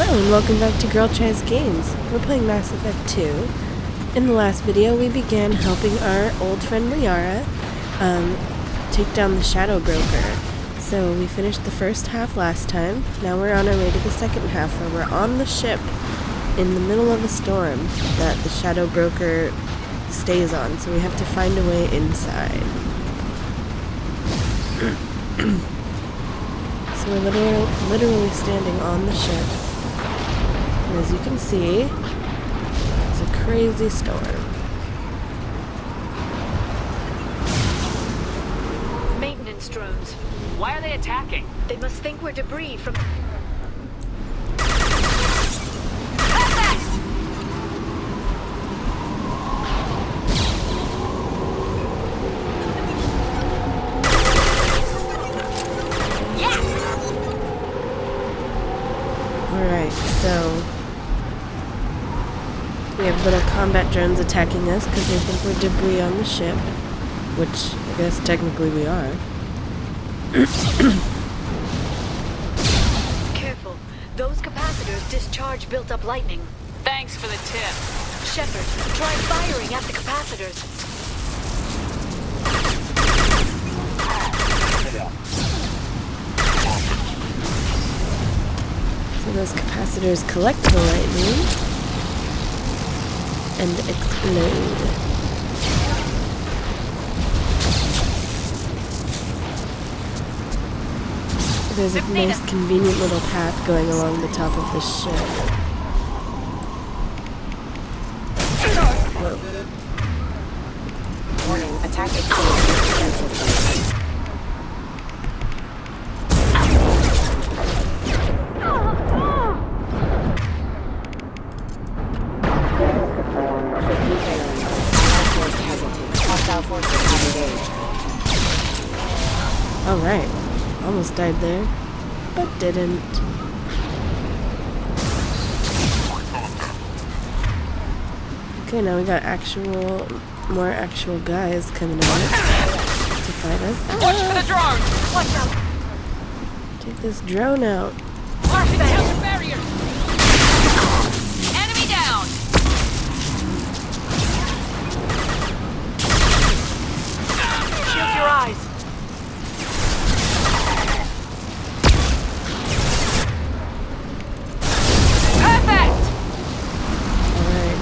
Hello and welcome back to Girltriesgames. We're playing Mass Effect 2. In the last video we began helping our old friend Liara take down the Shadow Broker. So we finished the first half last time. Now we're on our way to the second half where we're on the ship in the middle of a storm that the Shadow Broker stays on. So we have to find a way inside. So we're literally standing on the ship. And as you can see, it's a crazy storm. Maintenance drones. Why are they attacking? They must think we're debris from... Alright, so we have little combat drones attacking us because they think we're debris on the ship, which I guess technically we are. Careful. Those capacitors discharge built-up lightning. Thanks for the tip. Shepard, try firing at the capacitors. So those capacitors collect the lightning and explode. There's a nice convenient little path going along the top of the ship. Whoa. Warning, attack Alright, almost died there, but didn't. Okay, now we got more actual guys coming out to fight us. Watch for the drone! Watch out! Take this drone out. Blasting down the barrier! Enemy down! Shield your eyes. Perfect! Alright,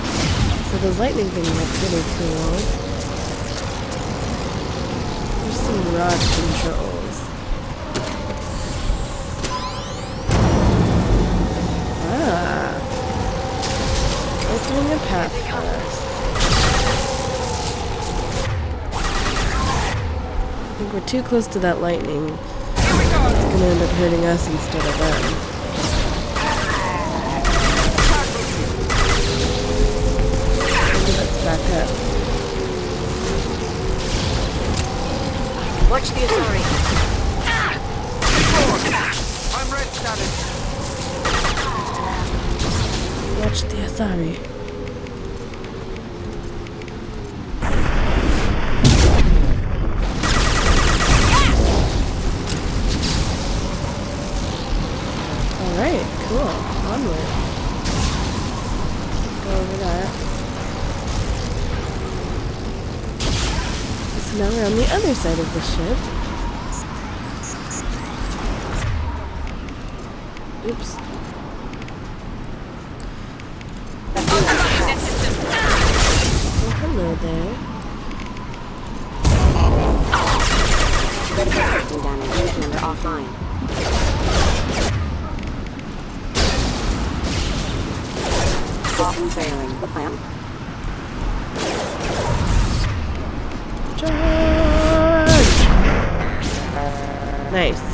so those lightning things are pretty cool. There's some rod controls. Ah. Opening a path for us. I think we're too close to that lightning. It's gonna end up hurting us instead of them. Let's back up. Watch the Asari. I'm red status. Watch the Asari. Alright, cool. Onward. Go over that. So now we're on the other side of the ship. Oops. Oh, hello there. System damage. Unit member offline. System failing. Plan. Charge! Nice.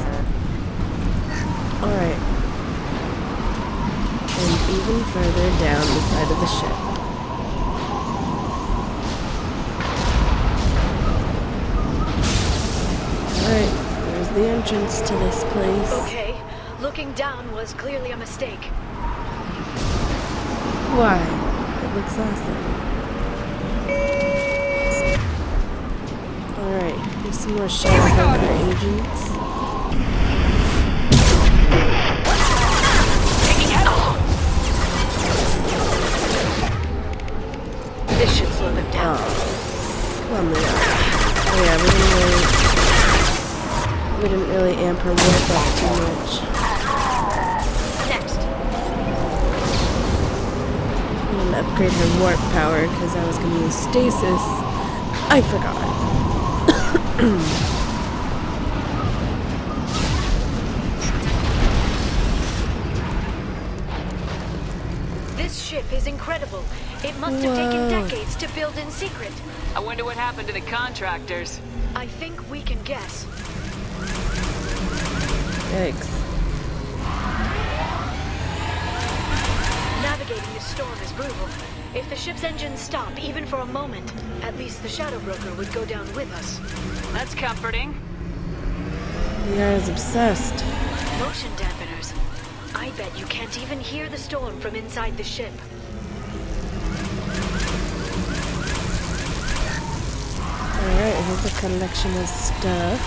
Alright. And even further down the side of the ship. Alright, there's the entrance to this place. Okay, looking down was clearly a mistake. Why? It looks awesome. Alright, here's some more Shadow Broker agents. Taking head off! upgrade her warp power because I was going to use stasis. I forgot. This ship is incredible. It must have taken decades to build in secret. I wonder what happened to the contractors. I think we can guess. Yikes. Navigating this storm is brutal. If the ship's engines stop, even for a moment, at least the Shadow Broker would go down with us. That's comforting. Liara's obsessed. Motion dampeners. I bet you can't even hear the storm from inside the ship. Alright, here's a collection of stuff.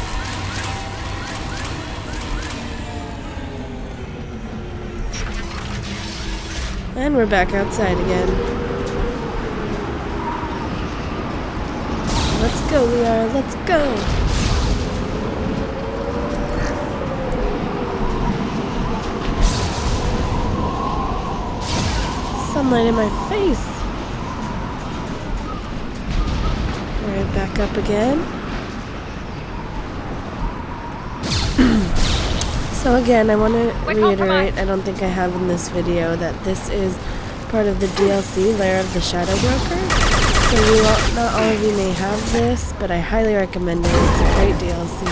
And we're back outside again. Let's go, Liara, let's go! Sunlight in my face! Alright, back up again. So again, I want to reiterate, I don't think I have in this video, that this is part of the DLC, Lair of the Shadow Broker. So not all of you may have this, but I highly recommend it. It's a great DLC.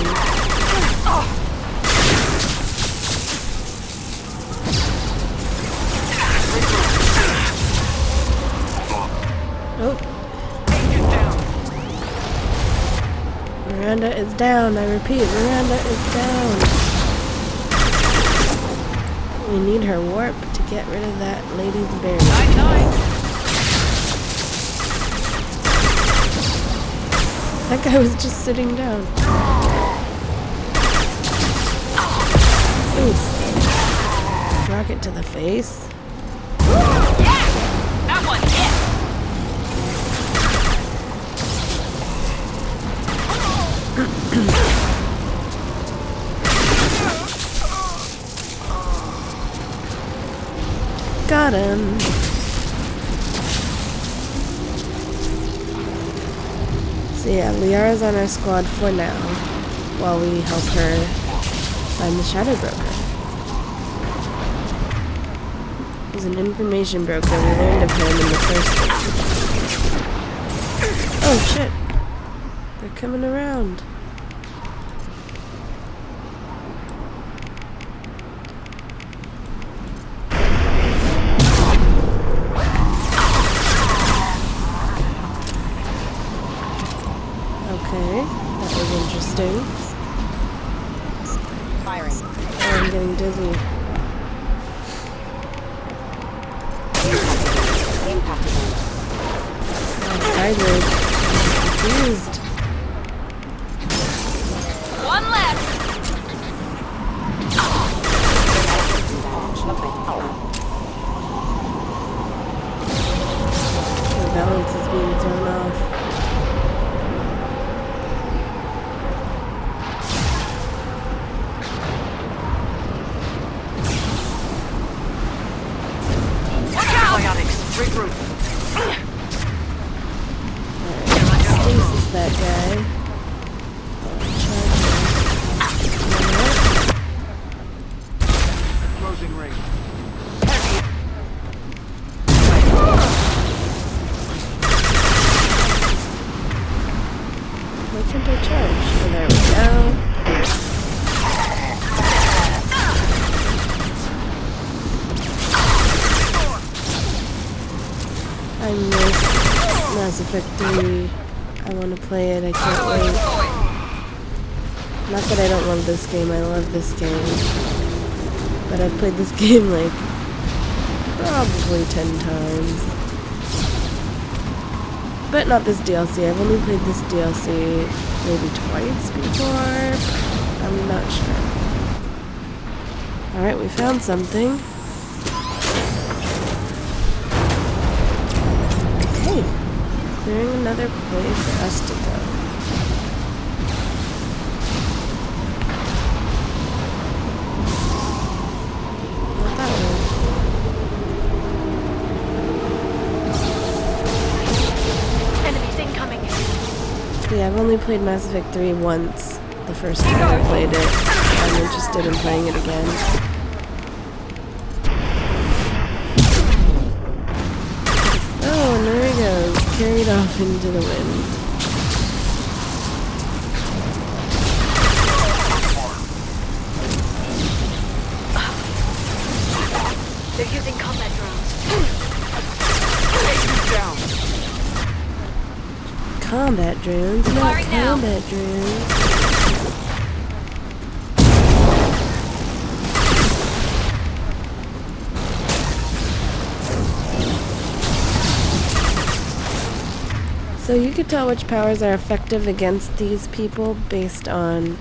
Oh. Miranda is down. I repeat, Miranda is down. We need her warp to get rid of that lady's berry. That guy was just sitting down. Oof. Rocket to the face. Yeah! That one hit! Got him. So yeah, Liara's on our squad for now, while we help her find the Shadow Broker. He's an information broker. We learned of him in the first one. Oh shit. They're coming around. Okay, that was interesting. Firing. Oh, I'm getting dizzy. Impact event. I'm sideways. I'm confused. One left! The balance is being thrown off. Regroup. Stasis that guy. Closing ring. Why can't I charge? Oh, there we go. I miss Mass Effect 3. I want to play it. I can't wait. Not that I don't love this game. I love this game. But I've played this game like probably 10 times. But not this DLC. I've only played this DLC maybe twice before. I'm not sure. Alright, we found something. Okay. Clearing another way for us to go. Not that way. Yeah, I've only played Mass Effect 3 once. The first time I played it. I'm interested in playing it again. Oh, and there he goes. Carried off into the wind. They're using combat drones. Down. Combat drones, not Firing now. combat drones. So you could tell which powers are effective against these people based on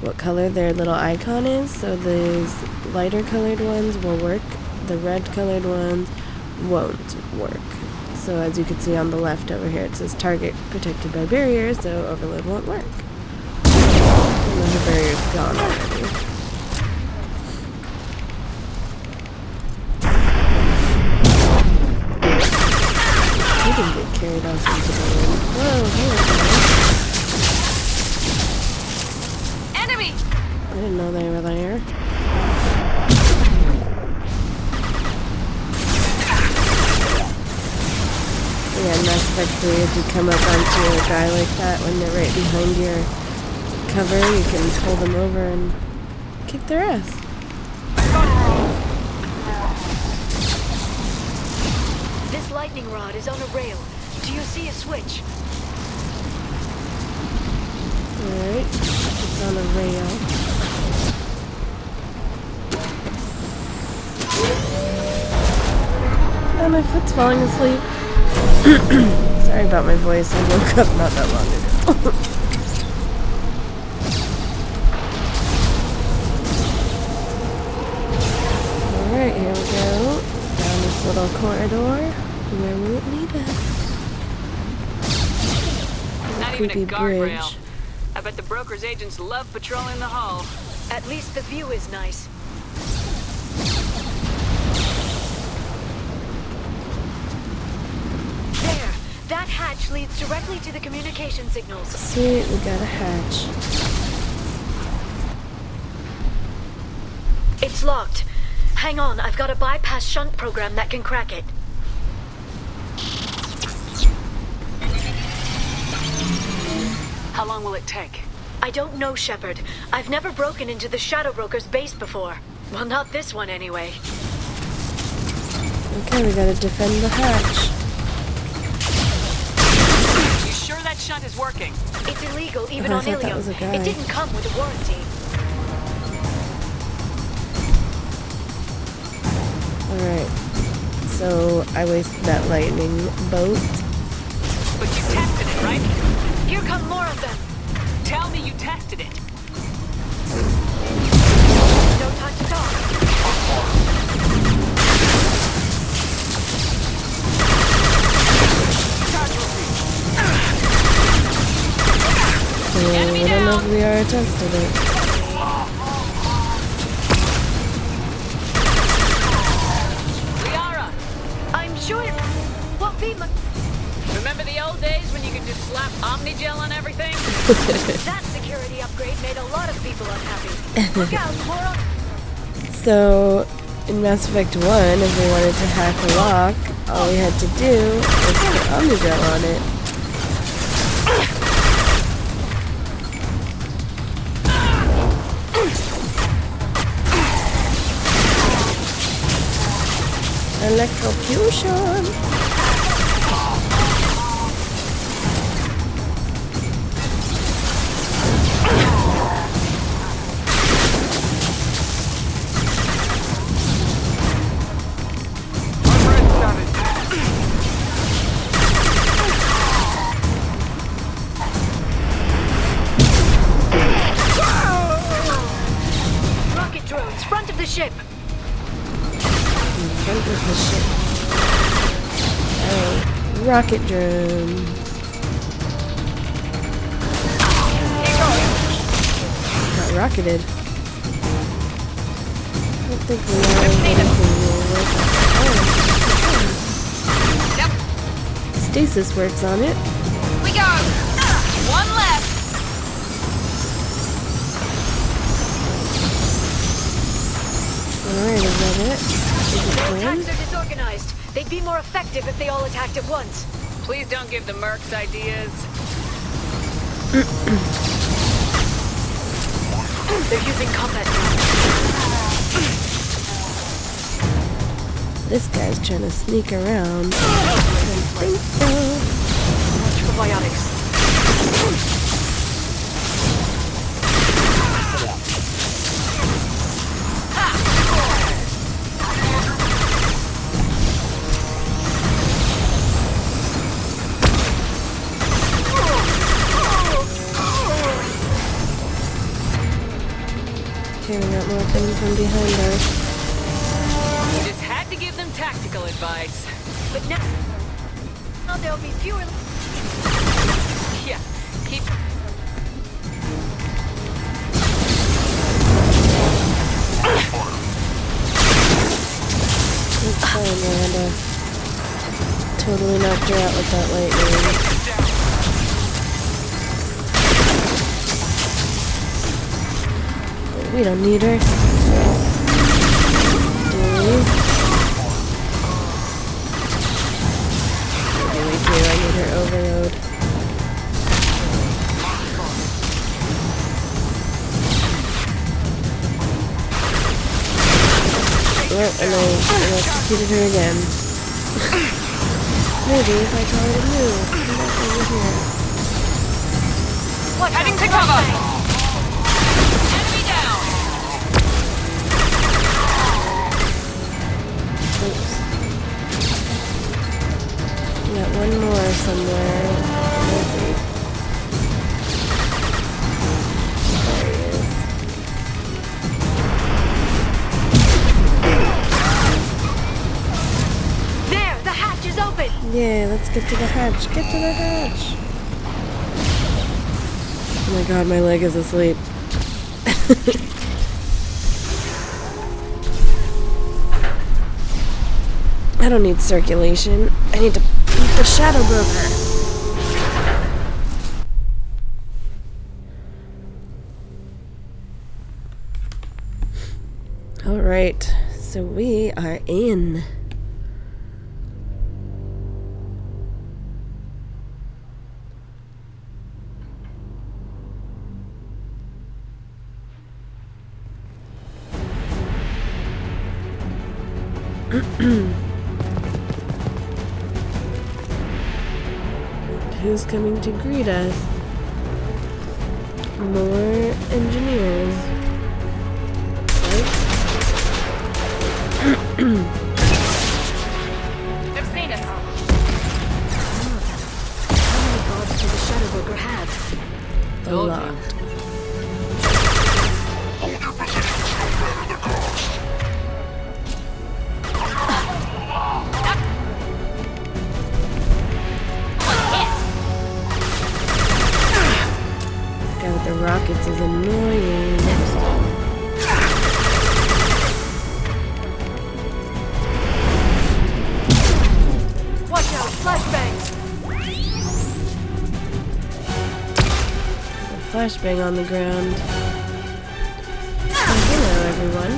what color their little icon is. So these lighter colored ones will work. The red colored ones won't work. So as you can see on the left over here, it says target protected by barriers, so overload won't work. And then the barrier's gone already. He didn't get carried off into the wind. Whoa, here we go. Enemy! I didn't know they were there. Yeah, in Mass Effect 3, if you come up onto a guy like that when they're right behind your cover, you can pull them over and kick their ass. This lightning rod is on a rail. Do you see a switch? Alright, it's on a rail. Oh, my foot's falling asleep. Sorry about my voice, I woke up not that long ago. Alright, here we go. Down this little corridor. Where will it lead us? Not even Creepy a guardrail. bridge. I bet the broker's agents love patrolling the hull. At least the view is nice. There! That hatch leads directly to the communication signals. Sweet, we got a hatch. It's locked. Hang on, I've got a bypass shunt program that can crack it. How long will it take? I don't know, Shepard. I've never broken into the Shadow Broker's base before. Well, not this one anyway. Okay, we gotta defend the hatch. You sure that shunt is working? It's illegal even Oh, I on thought that Ilium. was a guy. It didn't come with a warranty. Alright. So, I wasted that lightning bolt. But you tested it, right? Here come more of them. Tell me you tested it. No time to talk. So, I don't know if Liara tested it. Liara! I'm sure it won't be much. Remember the old days when you could just slap Omnigel on everything? That security upgrade made a lot of people unhappy. Look out, more on. So, in Mass Effect 1, if we wanted to hack a lock, all we had to do was put Omnigel on it. Electrocution! Rocket drones, front of the ship. In front of the ship. Oh, rocket drone. Got rocketed. I don't think we are anything will work. Oh. Yep. Stasis works on it. We go! One left! Alright, is that it? Is it Their planned? attacks are disorganized. They'd be more effective if they all attacked at once. Please don't give the mercs ideas. They're using combat drones. This guy's trying to sneak around. I don't think so. Watch for biotics. Okay, we got more coming from behind us. Just had to give them tactical advice. But now there'll be fewer. Yeah, keep... It's fine, Miranda. Totally knocked her out with that lightning. We don't need her. Do we? Okay, we do. I need her overload. Oh, and I executed her again. Maybe if I tell her to move. Come back over here. Watch Heading out, to cover! Enemy down! Oops. We got one more somewhere. Where is he? There he is. There, the hatch is open. Yeah, let's get to the hatch. Get to the hatch. Oh my god, my leg is asleep. I don't need circulation. I need to beat the Shadow Broker. Alright, so we are in. Who's coming to greet us? More engineers. Right? They've seen us. How many guards does the Shadow Broker have? A lot. Guy with the rockets is annoying. Watch out, flashbangs. A flashbang on the ground. Oh, hello, everyone.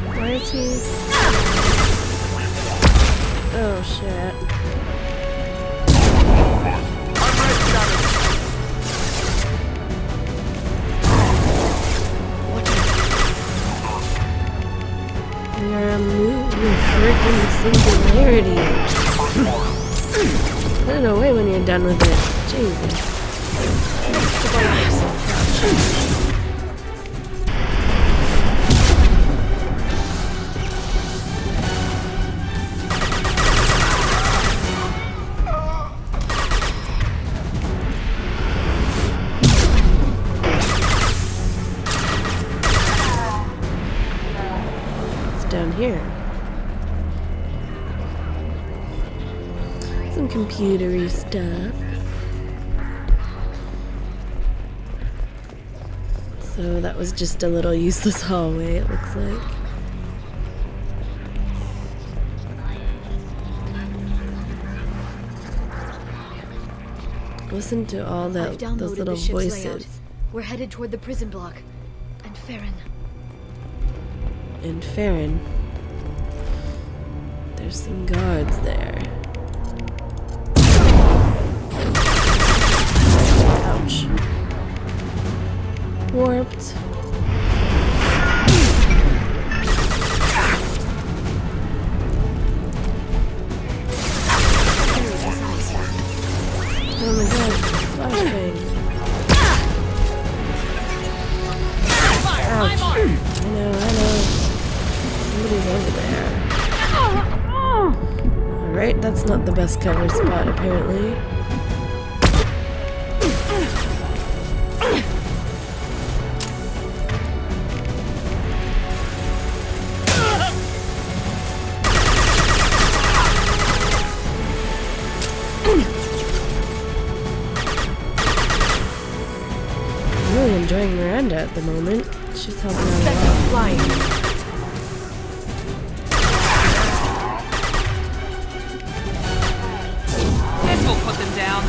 Why is he? Oh shit. We are a moving freaking singularity. Put it away when you're done with it. Jesus. Down here. Some computery stuff. So that was just a little useless hallway, it looks like. Listen to all I've downloaded those little the ship's voices. layout. We're headed toward the prison block. And Farron. And Farron. There's some guards there. Ouch. Warped. Oh my god, flashbang. Ouch. I know. Somebody's over there. Alright, that's not the best cover spot apparently. Really enjoying Miranda at the moment. She's helping out a lot. This will put them down.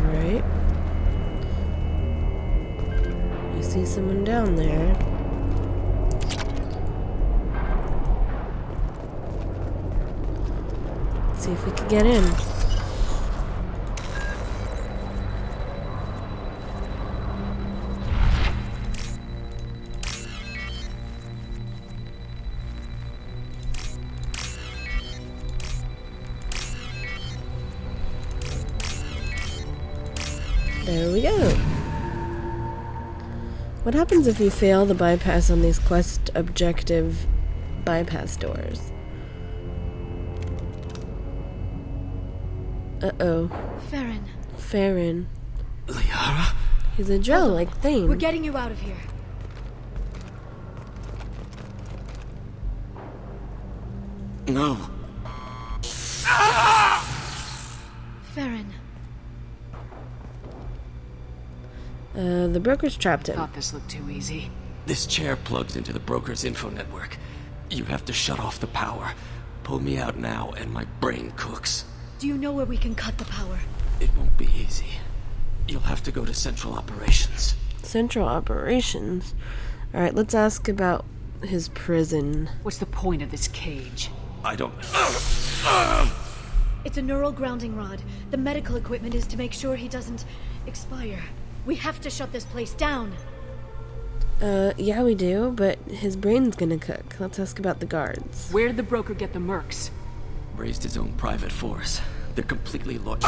Alright. I see someone down there. Let's see if we can get in. There we go. What happens if you fail the bypass on these quest objective bypass doors? Uh-oh. Farron. Liara? He's a drill-like thing. We're getting you out of here. No. Farron. The broker's trapped him. Thought this looked too easy. This chair plugs into the broker's info network. You have to shut off the power. Pull me out now and my brain cooks. Do you know where we can cut the power? It won't be easy. You'll have to go to Central Operations. Central Operations? Alright, let's ask about his prison. What's the point of this cage? I don't... It's a neural grounding rod. The medical equipment is to make sure he doesn't expire. We have to shut this place down. Yeah we do, but his brain's gonna cook. Let's ask about the guards. Where did the broker get the mercs? Raised his own private force. They're completely loyal.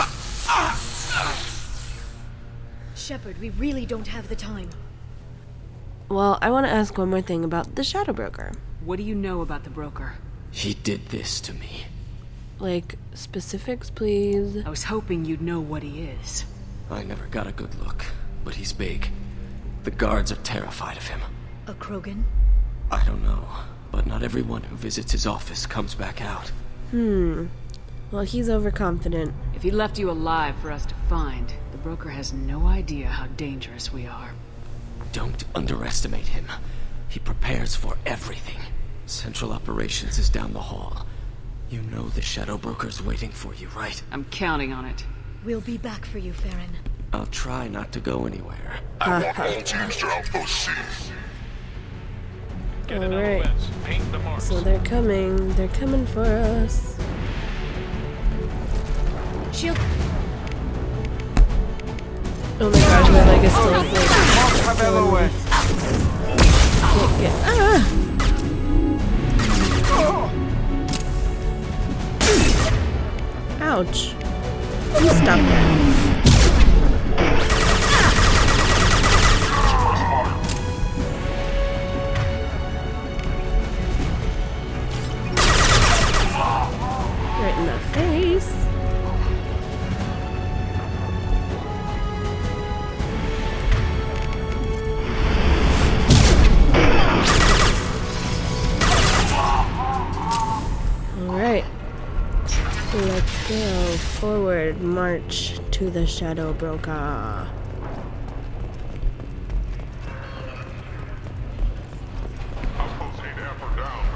Shepard, we really don't have the time. Well, I want to ask one more thing about the Shadow Broker. What do you know about the broker? He did this to me. Like, specifics, please. I was hoping you'd know what he is. I never got a good look, but he's big. The guards are terrified of him. A Krogan? I don't know, but not everyone who visits his office comes back out. Well, he's overconfident. If he left you alive for us to find, the broker has no idea how dangerous we are. Don't underestimate him. He prepares for everything. Central Operations is down the hall. You know the Shadow Broker's waiting for you, right? I'm counting on it. We'll be back for you, Farron. I'll try not to go anywhere. I want all teams to outpost C. Alright. So they're coming. They're coming for us. Shield. Oh my gosh, my leg is still like... Can't get... Ah! Ouch. You stop that. Right in the face. forward. March to the Shadow Broker. Outpost 8 up or down.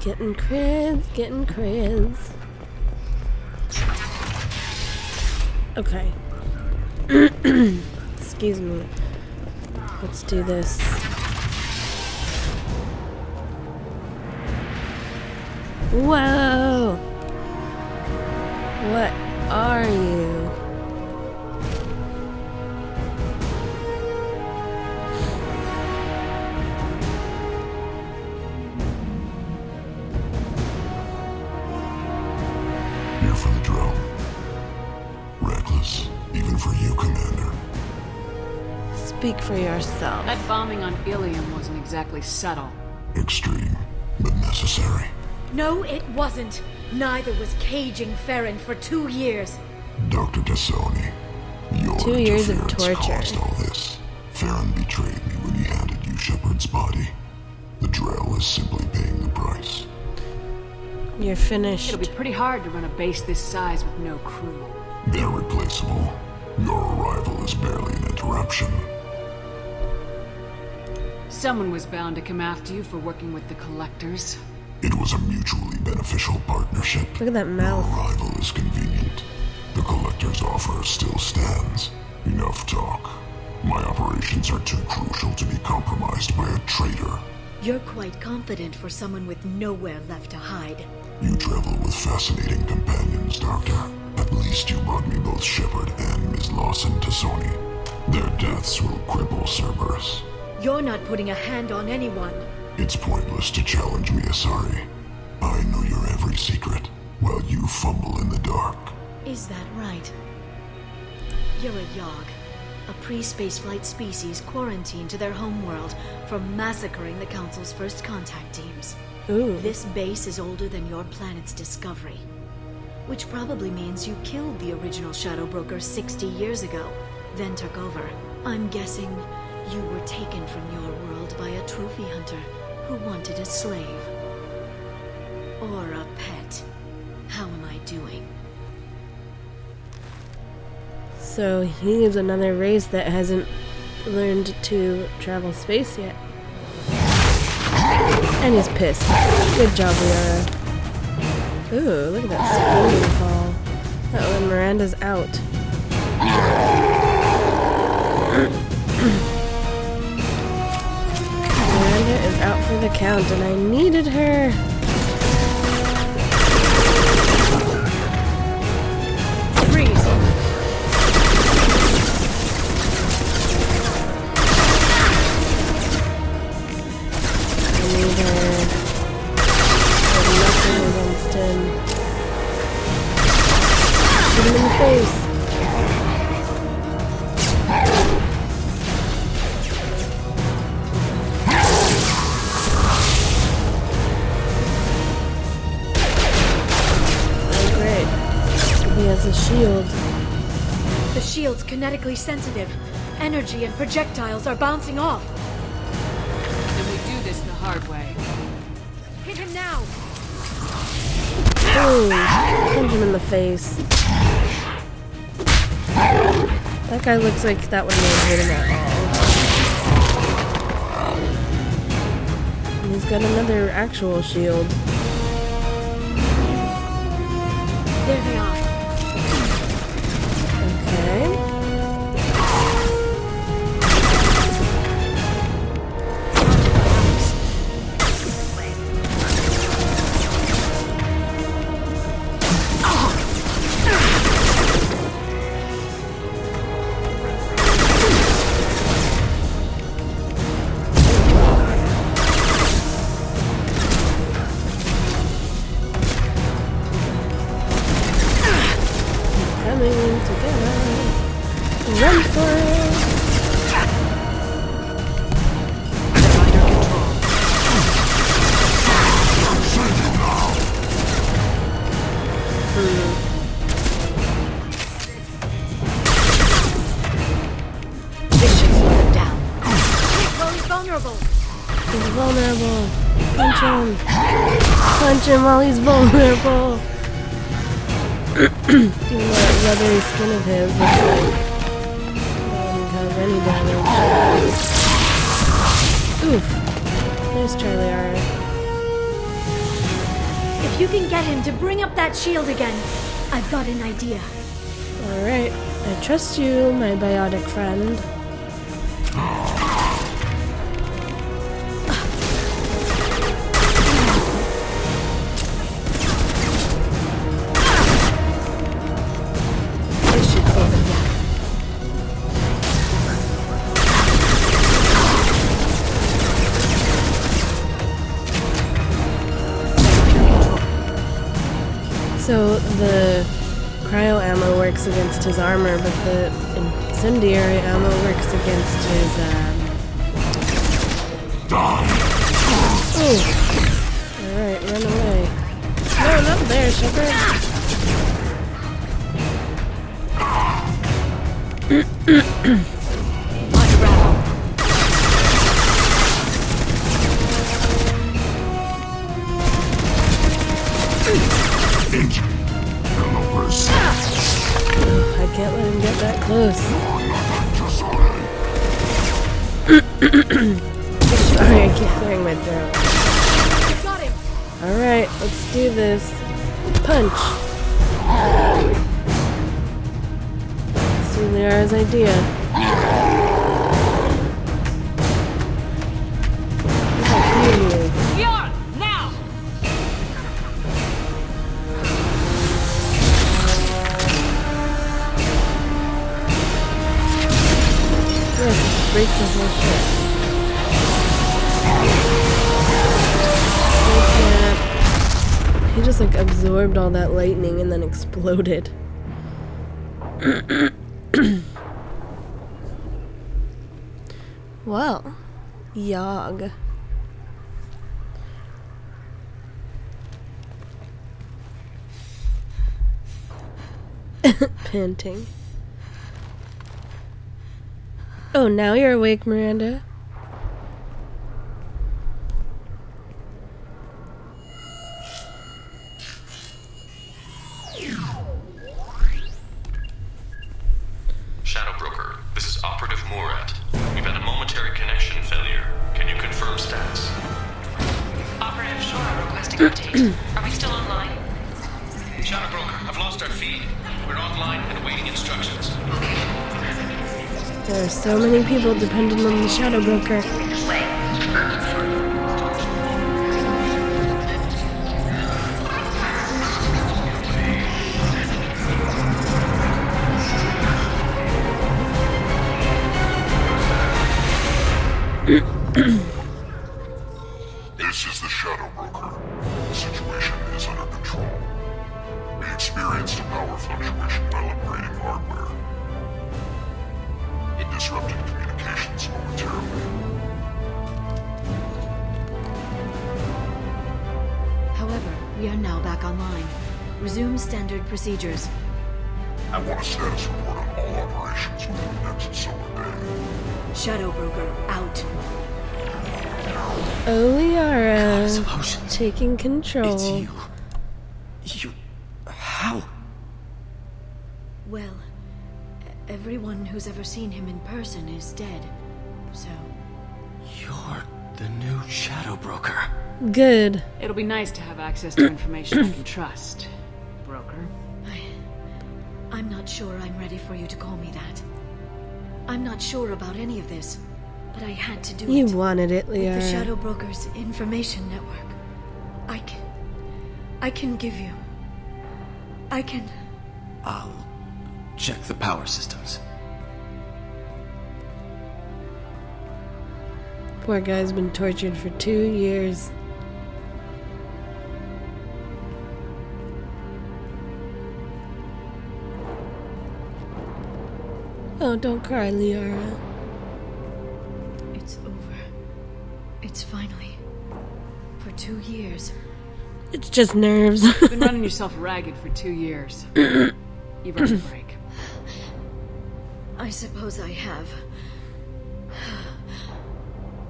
Getting creds, getting creds. Okay. Excuse me. Let's do this. Whoa! What are you? Here for the drill. Reckless, even for you, Commander. Speak for yourself. That bombing on Ilium wasn't exactly subtle. Extreme, but necessary. No, it wasn't. Neither was caging Farron for 2 years. Dr. Tassoni, your 2 years of interference torture. caused all this. Farron betrayed me when he handed you Shepard's body. The Drell is simply paying the price. You're finished. It'll be pretty hard to run a base this size with no crew. They're replaceable. Your arrival is barely an interruption. Someone was bound to come after you for working with the Collectors. It was a mutually beneficial partnership. Look at that mouth. Your arrival is convenient. The Collector's offer still stands. Enough talk. My operations are too crucial to be compromised by a traitor. You're quite confident for someone with nowhere left to hide. You travel with fascinating companions, Doctor. At least you brought me both Shepard and Ms. Lawson Tassoni. Their deaths will cripple Cerberus. You're not putting a hand on anyone. It's pointless to challenge me, Asari. I know your every secret, while you fumble in the dark. Is that right? You're a Yogg, a pre-spaceflight species quarantined to their homeworld for massacring the Council's first contact teams. Ooh. This base is older than your planet's discovery, which probably means you killed the original Shadow Broker 60 years ago, then took over. I'm guessing you were taken from your world by a trophy hunter who wanted a slave. Or a pet. How am I doing? So he is another race that hasn't learned to travel space yet. And he's pissed. Good job, Liara. Ooh, look at that spinning fall. Uh-oh, and Miranda's out. Miranda is out for the count, and I needed her. Freeze! I need her. There's nothing against him. Shoot him in the face. Oh, great. He has a shield. The shield's kinetically sensitive. Energy and projectiles are bouncing off. Then we do this the hard way. Hit him now! Ooh, punch him in the face. That guy looks like that would not hurt him at all. And he's got another actual shield. There they are. Okay. Coming together. Run for it. Under control. This should slow them down. him while he's vulnerable. Even though that leathery skin of his looks like that wouldn't cause any damage. Oof. Nice try, Liara. If you can get him to bring up that shield again, I've got an idea. Alright. I trust you, my biotic friend. This should slow them down. So the cryo ammo works against his armor, but the incendiary ammo works against his, Oh! Alright, run away. No, not there, Shepard! I can't let him get that close. Sorry, I keep clearing my throat. Got him. Alright, let's do this. Punch! See Liara's idea. Liara, now! Yes, let's break the whole shit. Oh, snap. He just like absorbed all that lightning and then exploded. Well, Yog. Panting. Oh, now you're awake, Miranda? Shadow Broker, this is Operative Murat. We've had a momentary connection failure. Can you confirm status? Operative Shora requesting update. Are we still online? Shadow Broker, I've lost our feed. We're online and awaiting instructions. There are so many people dependent on the Shadow Broker. This is the Shadow Broker. The situation is under control. We experienced a power fluctuation while upgrading hardware. It disrupted communications momentarily. However, we are now back online. Resume standard procedures. I want a status report on all operations within the next solar day. Shadow Broker out. Oh, Liara. Gods of oceans. Taking control. It's you. You... How? Well, everyone who's ever seen him in person is dead. So, You're the new Shadow Broker. Good. It'll be nice to have access to information I can trust, Broker. I'm not sure I'm ready for you to call me that. I'm not sure about any of this, but I had to do You it. wanted it, With the Liara. Shadow Broker's information network, I can give you. I can. I'll check the power systems. Poor guy's been tortured for 2 years. Oh, don't cry, Liara. It's over. It's finally. For 2 years. It's just nerves. You've been running yourself ragged for 2 years. You've earned a break. I suppose I have.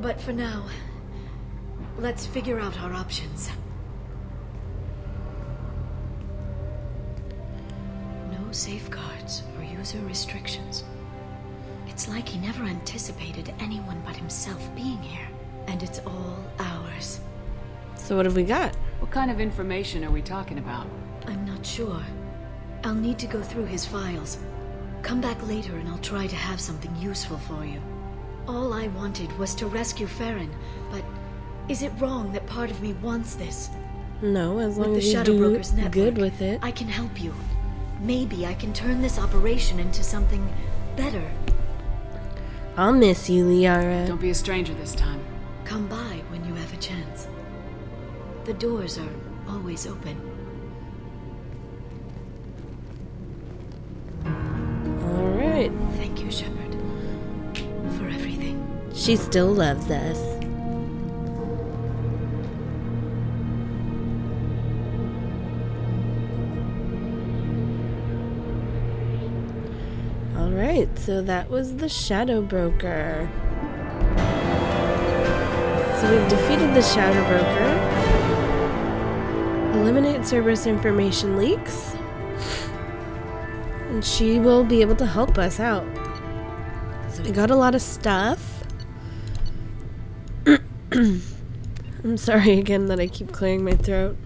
But for now, let's figure out our options. no safeguards or user restrictions. It's like he never anticipated anyone but himself being here. And it's all ours. So what have we got? What kind of information are we talking about? I'm not sure. I'll need to go through his files. Come back later and I'll try to have something useful for you. All I wanted was to rescue Farron, but is it wrong that part of me wants this? No, as long With as the you Shadow do Brokers network, good with it. I can help you. Maybe I can turn this operation into something better. I'll miss you, Liara. Don't be a stranger this time. Come by when you have a chance. The doors are always open. Alright. Thank you, Shepard, for everything. She still loves us. Alright, so that was the Shadow Broker. So we've defeated the Shadow Broker. Eliminate Cerberus information leaks. And she will be able to help us out. So we got a lot of stuff. I'm sorry again that I keep clearing my throat.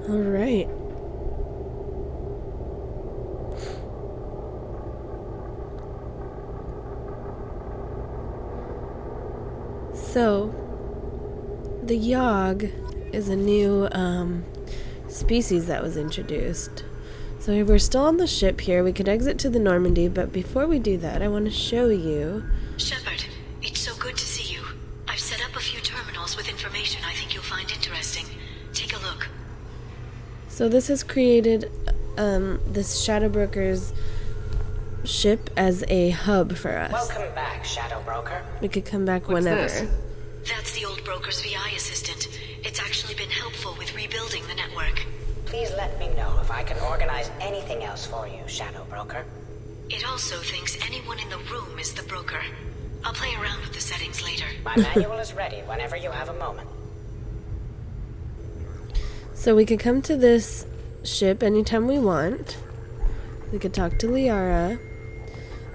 Alright. So, the Yogg is a new species that was introduced. So we're still on the ship here. We could exit to the Normandy, but before we do that, I want to show you. Shepard, it's so good to see you. I've set up a few terminals with information I think you'll find interesting. Take a look. So this has created this Shadow Broker's ship as a hub for us. Welcome back, Shadow Broker. We could come back What's whenever. this? That's the old broker's VI assistant. It's actually been helpful with rebuilding the network. Please let me know if I can organize anything else for you, Shadow Broker. It also thinks anyone in the room is the broker. I'll play around with the settings later. My manual is ready whenever you have a moment. So we could come to this ship anytime we want. We could talk to Liara.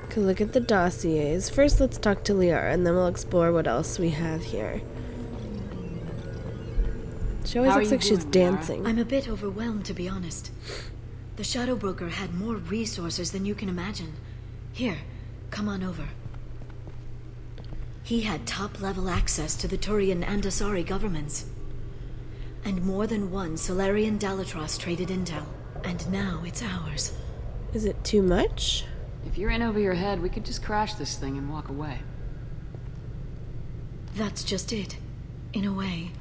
We could look at the dossiers. First, let's talk to Liara, and then we'll explore what else we have here. She always How are looks you like she's doing, Liara? dancing. I'm a bit overwhelmed, to be honest. The Shadow Broker had more resources than you can imagine. Here, come on over. He had top-level access to the Turian and Asari governments. And more than one Solarian Dalatros traded intel. And now it's ours. Is it too much? If you're in over your head, we could just crash this thing and walk away. That's just it. In a way,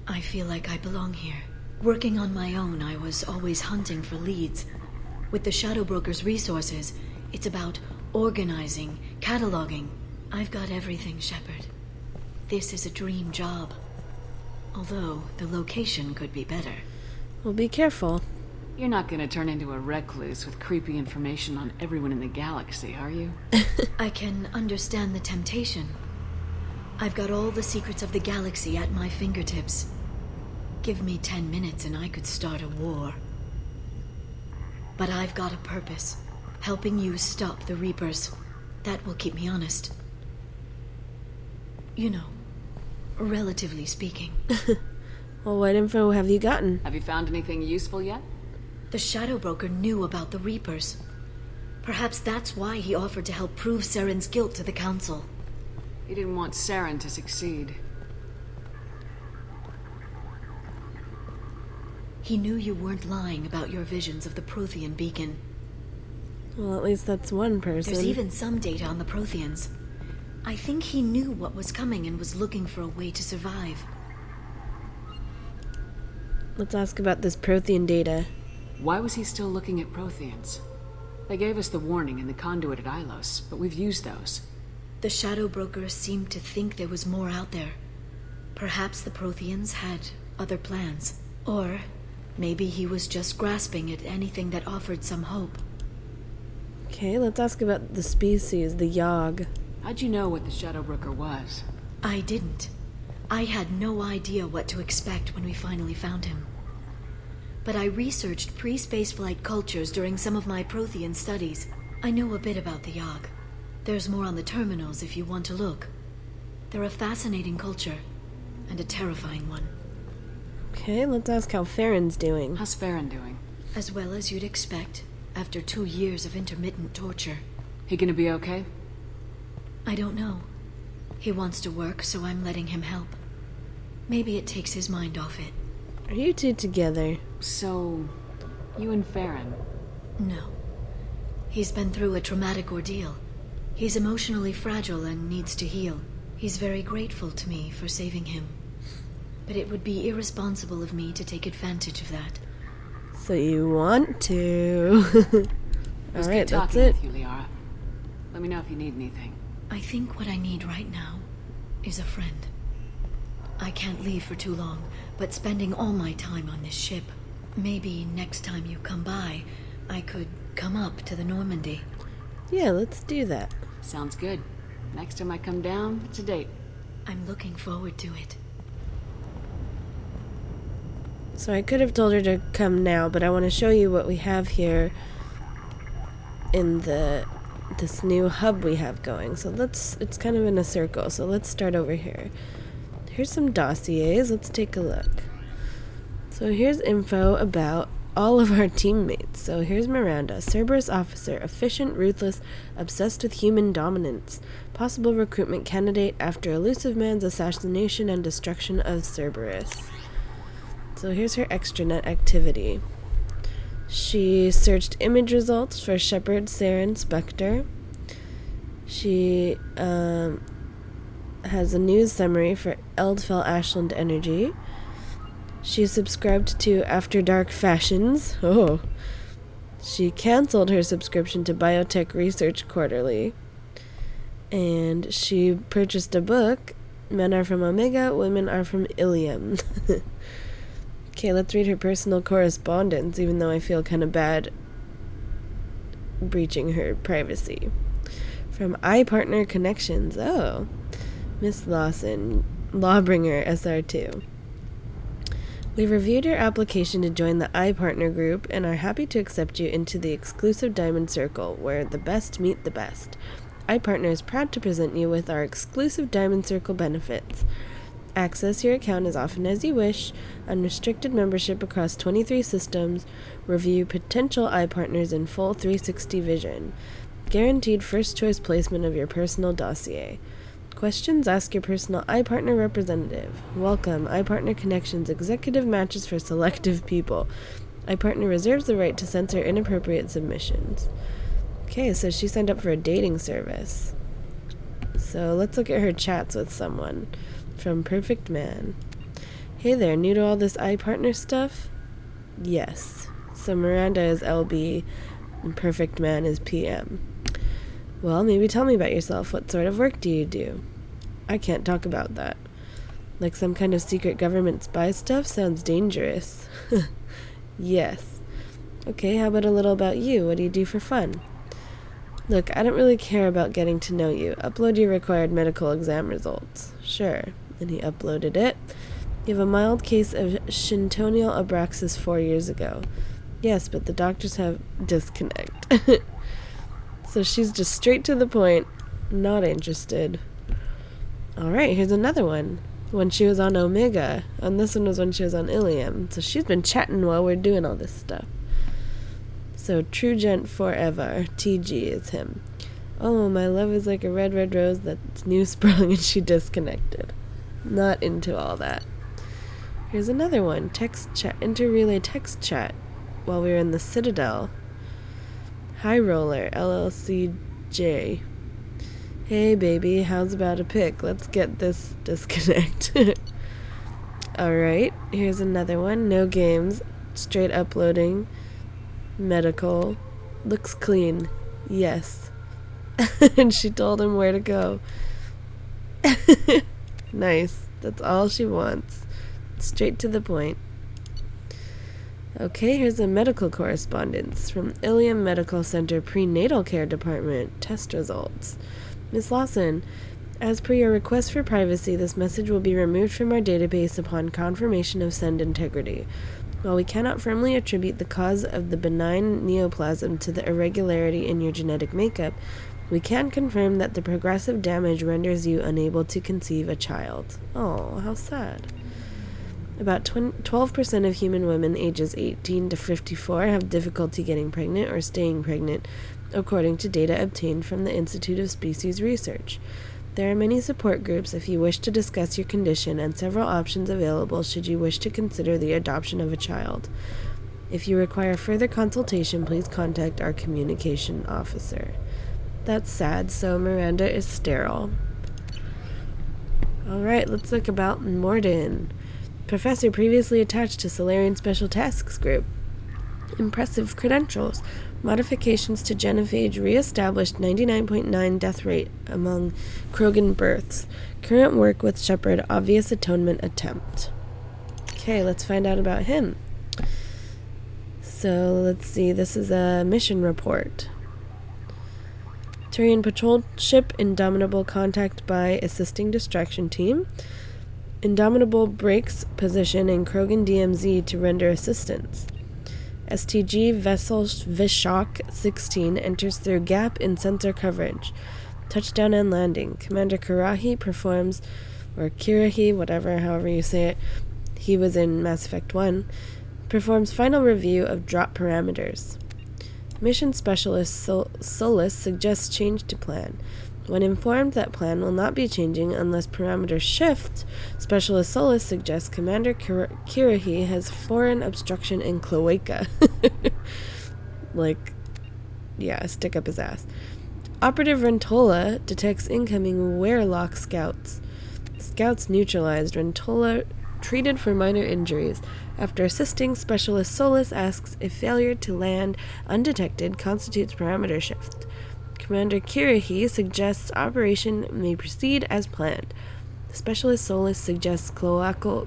I feel like I belong here. Working on my own, I was always hunting for leads. With the Shadow Broker's resources, it's about organizing, cataloging. I've got everything, Shepard. This is a dream job. Although, the location could be better. Well, be careful. You're not gonna turn into a recluse with creepy information on everyone in the galaxy, are you? I can understand the temptation. I've got all the secrets of the galaxy at my fingertips. Give me 10 minutes and I could start a war. But I've got a purpose. Helping you stop the Reapers. That will keep me honest. You know, relatively speaking. Well, what info have you gotten? Have you found anything useful yet? The Shadow Broker knew about the Reapers. Perhaps that's why he offered to help prove Saren's guilt to the Council. He didn't want Saren to succeed. He knew you weren't lying about your visions of the Prothean beacon. Well, at least that's one person. There's even some data on the Protheans. I think he knew what was coming and was looking for a way to survive. Let's ask about this Prothean data. Why was he still looking at Protheans? They gave us the warning in the conduit at Ilos, but we've used those. The Shadow Broker seemed to think there was more out there. Perhaps the Protheans had other plans. Or maybe he was just grasping at anything that offered some hope. Okay, let's ask about the species, the Yogg. How'd you know what the Shadow Broker was? I didn't. I had no idea what to expect when we finally found him. But I researched pre-spaceflight cultures during some of my Prothean studies. I know a bit about the Yogg. There's more on the terminals if you want to look. They're a fascinating culture, and a terrifying one. Okay, let's ask how Farron's doing. How's Farron doing? As well as you'd expect, after 2 years of intermittent torture. He gonna be okay? I don't know. He wants to work, so I'm letting him help. Maybe it takes his mind off it. Are you two together? So, you and Farron? No. He's been through a traumatic ordeal. He's emotionally fragile and needs to heal. He's very grateful to me for saving him. But it would be irresponsible of me to take advantage of that. So you want to. Alright, that's it. With you, Liara. Let me know if you need anything. I think what I need right now is a friend. I can't leave for too long, but spending all my time on this ship. Maybe next time you come by, I could come up to the Normandy. Yeah, let's do that. Sounds good. Next time I come down, it's a date. I'm looking forward to it. So I could have told her to come now, but I want to show you what we have here in this new hub we have going. So it's kind of in a circle, so let's start over here. Here's some dossiers, let's take a look. So here's info about all of our teammates. So here's Miranda, Cerberus officer, efficient, ruthless, obsessed with human dominance, possible recruitment candidate after Elusive Man's assassination and destruction of Cerberus. So here's her extranet activity. She searched image results for Shepard, Saren, Spectre. She has a news summary for Eldfell Ashland Energy. She subscribed to After Dark Fashions. Oh. She canceled her subscription to Biotech Research Quarterly. And she purchased a book, Men Are From Omega, Women Are From Ilium. Okay, let's read her personal correspondence, even though I feel kind of bad breaching her privacy. From iPartner Connections. Oh. Miss Lawson, Lawbringer SR2. We've reviewed your application to join the iPartner group and are happy to accept you into the exclusive Diamond Circle, where the best meet the best. iPartner is proud to present you with our exclusive Diamond Circle benefits. Access your account as often as you wish, unrestricted membership across 23 systems, review potential iPartners in full 360 vision, guaranteed first choice placement of your personal dossier. Questions? Ask your personal iPartner representative. Welcome, iPartner Connections executive matches for selective people. iPartner reserves the right to censor inappropriate submissions. Okay, so she signed up for a dating service. So let's look at her chats with someone. From Perfect Man. Hey there, new to all this iPartner stuff? Yes. So Miranda is LB and Perfect Man is PM. Well, maybe tell me about yourself. What sort of work do you do? I can't talk about that. Like some kind of secret government spy stuff? Sounds dangerous. Yes. Okay, how about a little about you? What do you do for fun? Look, I don't really care about getting to know you. Upload your required medical exam results. Sure. And he uploaded it. You have a mild case of Shintonial abraxas 4 years ago. Yes, but the doctors have disconnect. So she's just straight to the point, not interested. Alright, here's another one. When she was on Omega. And this one was when she was on Ilium. So she's been chatting while we're doing all this stuff. So True Gent Forever. TG is him. Oh, my love is like a red, red rose that's new sprung and she disconnected. Not into all that. Here's another one. Text chat, interrelay text chat while we were in the Citadel. High Roller, LLCJ. Hey baby, how's about a pic? Let's get this disconnect. Alright, here's another one. No games. Straight uploading. Medical. Looks clean. Yes. And she told him where to go. Nice. That's all she wants. Straight to the point. Okay, here's a medical correspondence from Ilium Medical Center Prenatal Care Department. Test results. Miss Lawson, As per your request for privacy, this message will be removed from our database upon confirmation of send integrity. While we cannot firmly attribute the cause of the benign neoplasm to the irregularity in your genetic makeup, we can confirm that the progressive damage renders you unable to conceive a child. Oh, how sad. About 12% of human women ages 18 to 54 have difficulty getting pregnant or staying pregnant, according to data obtained from the Institute of Species Research. There are many support groups if you wish to discuss your condition, and several options available should you wish to consider the adoption of a child. If you require further consultation, please contact our communication officer. That's sad, so Miranda is sterile. Alright, let's look about Mordin. Professor previously attached to Solarian Special Tasks Group. Impressive credentials. Modifications to genophage re-established 99.9 death rate among Krogan births. Current work with Shepard, obvious atonement attempt. Okay, let's find out about him. So, let's see, this is a mission report. Turian patrol ship Indomitable contact by assisting distraction team. Indomitable breaks position in Krogan DMZ to render assistance. STG vessel Vishak 16 enters through gap in sensor coverage. Touchdown and landing. Commander Kirahi performs, or Kirahi, however you say it, he was in Mass Effect 1, performs final review of drop parameters. Mission Specialist Solus suggests change to plan. When informed that plan will not be changing unless parameters shift, Specialist Solus suggests Commander Kirahi has foreign obstruction in cloaca. Stick up his ass. Operative Rentola detects incoming Werelock scouts. Scouts neutralized. Rentola treated for minor injuries. After assisting, Specialist Solus asks if failure to land undetected constitutes parameter shift. Commander Kirahi suggests operation may proceed as planned. Specialist Solus suggests cloacal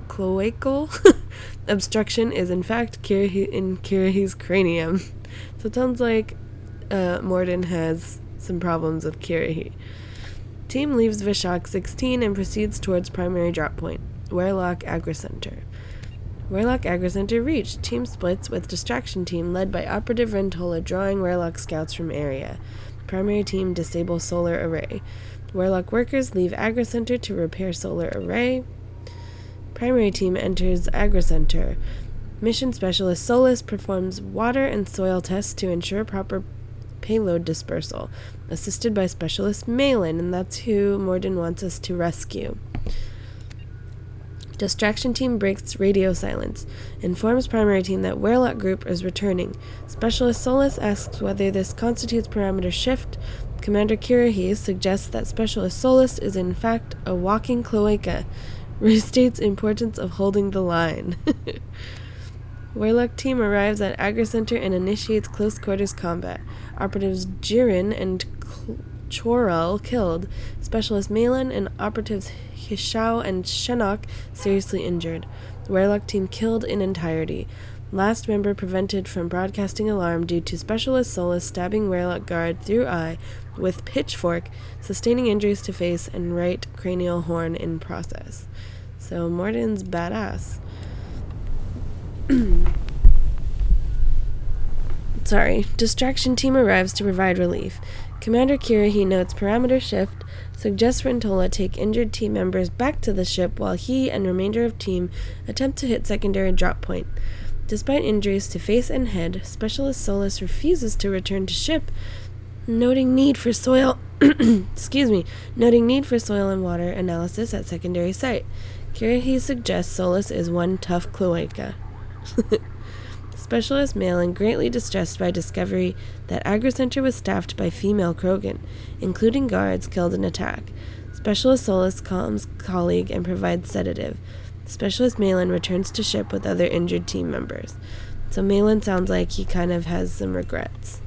obstruction is in fact in Kirahi's cranium. So it sounds like Mordin has some problems with Kirahi. Team leaves Vishak 16 and proceeds towards primary drop point, Werelock Agricenter. Werelock Agricenter reached. Team splits with distraction team led by Operative Rentola drawing Werelock scouts from area. Primary team disable solar array. Werelock workers leave Agricenter to repair solar array. Primary team enters Agricenter. Mission Specialist Solus performs water and soil tests to ensure proper payload dispersal, assisted by Specialist Malin, and that's who Mordin wants us to rescue. Distraction team breaks radio silence, informs primary team that Werelock group is returning. Specialist Solus asks whether this constitutes parameter shift. Commander Kirahi suggests that Specialist Solus is in fact a walking cloaca, restates importance of holding the line. Werelock team arrives at Agricenter and initiates close quarters combat. Operatives Jiren and Chorel killed. Specialist Malin and operatives Hishao and Shenok seriously injured. Werelock team killed in entirety. Last member prevented from broadcasting alarm due to Specialist Solus stabbing Werelock guard through eye with pitchfork, sustaining injuries to face and right cranial horn in process. So Mordin's badass. Sorry. Distraction team arrives to provide relief. Commander Kirahi notes parameter shift, suggests Rentola take injured team members back to the ship while he and remainder of team attempt to hit secondary drop point. Despite injuries to face and head, Specialist Solus refuses to return to ship, noting need for soil noting need for soil and water analysis at secondary site. Kirahi suggests Solus is one tough cloaca. Specialist Malin, greatly distressed by discovery that Agricenter was staffed by female Krogan, including guards killed in attack. Specialist Solus calms colleague and provides sedative. Specialist Malin returns to ship with other injured team members. So Malin sounds like he kind of has some regrets.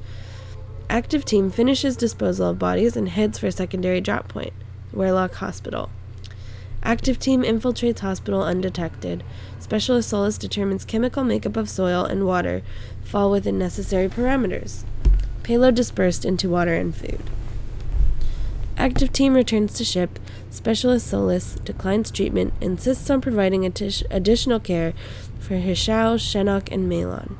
Active team finishes disposal of bodies and heads for secondary drop point, Werelock Hospital. Active team infiltrates hospital undetected. Specialist Solus determines chemical makeup of soil and water fall within necessary parameters. Payload dispersed into water and food. Active team returns to ship. Specialist Solus declines treatment, insists on providing additional care for Hishao, Shenok, and Malon.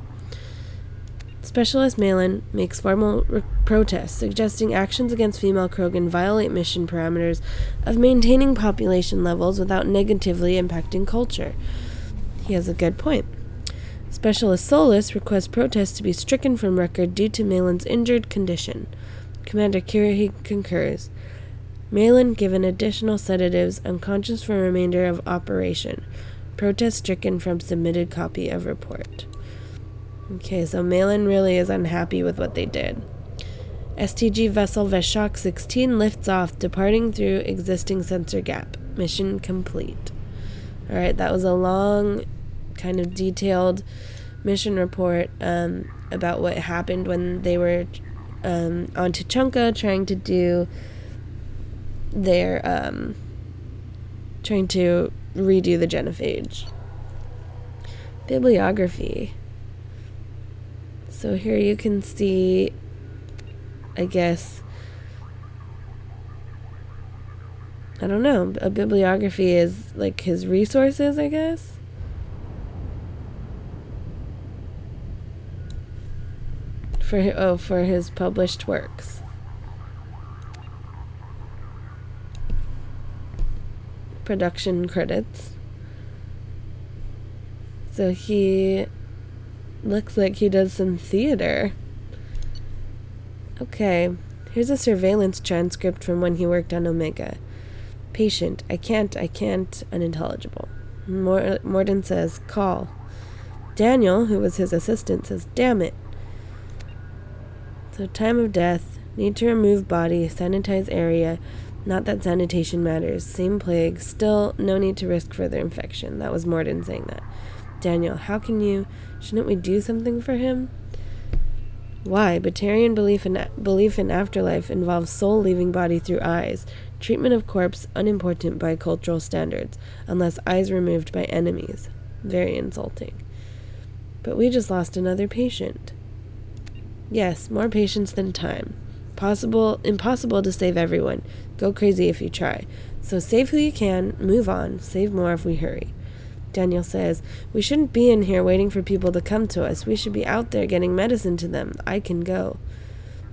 Specialist Malon makes formal protests, suggesting actions against female Krogan violate mission parameters of maintaining population levels without negatively impacting culture. He has a good point. Specialist Solus requests protests to be stricken from record due to Malon's injured condition. Commander Kirahi concurs. Malon given additional sedatives, unconscious for remainder of operation. Protest stricken from submitted copy of report. Okay, so Malon really is unhappy with what they did. STG vessel Veshok 16 lifts off, departing through existing sensor gap. Mission complete. Alright, that was a long, kind of detailed mission report about what happened when they were on Tuchanka trying to do their, trying to redo the genophage. Bibliography. So here you can see, I guess, I don't know, a bibliography is like his resources, I guess. For his published works. Production credits. So he looks like he does some theater. Okay, here's a surveillance transcript from when he worked on Omega. Patient, I can't, unintelligible. Mordin says, call. Daniel, who was his assistant, says, damn it. So time of death, need to remove body, sanitize area, not that sanitation matters, same plague, still no need to risk further infection. That was Mordin saying that. Daniel, how can you, shouldn't we do something for him? Why? Batarian belief in afterlife involves soul leaving body through eyes. Treatment of corpse unimportant by cultural standards, unless eyes removed by enemies. Very insulting. But we just lost another patient. Yes, more patients than time. Impossible to save everyone. Go crazy if you try. So save who you can, move on, save more if we hurry. Daniel says, we shouldn't be in here waiting for people to come to us. We should be out there getting medicine to them. I can go.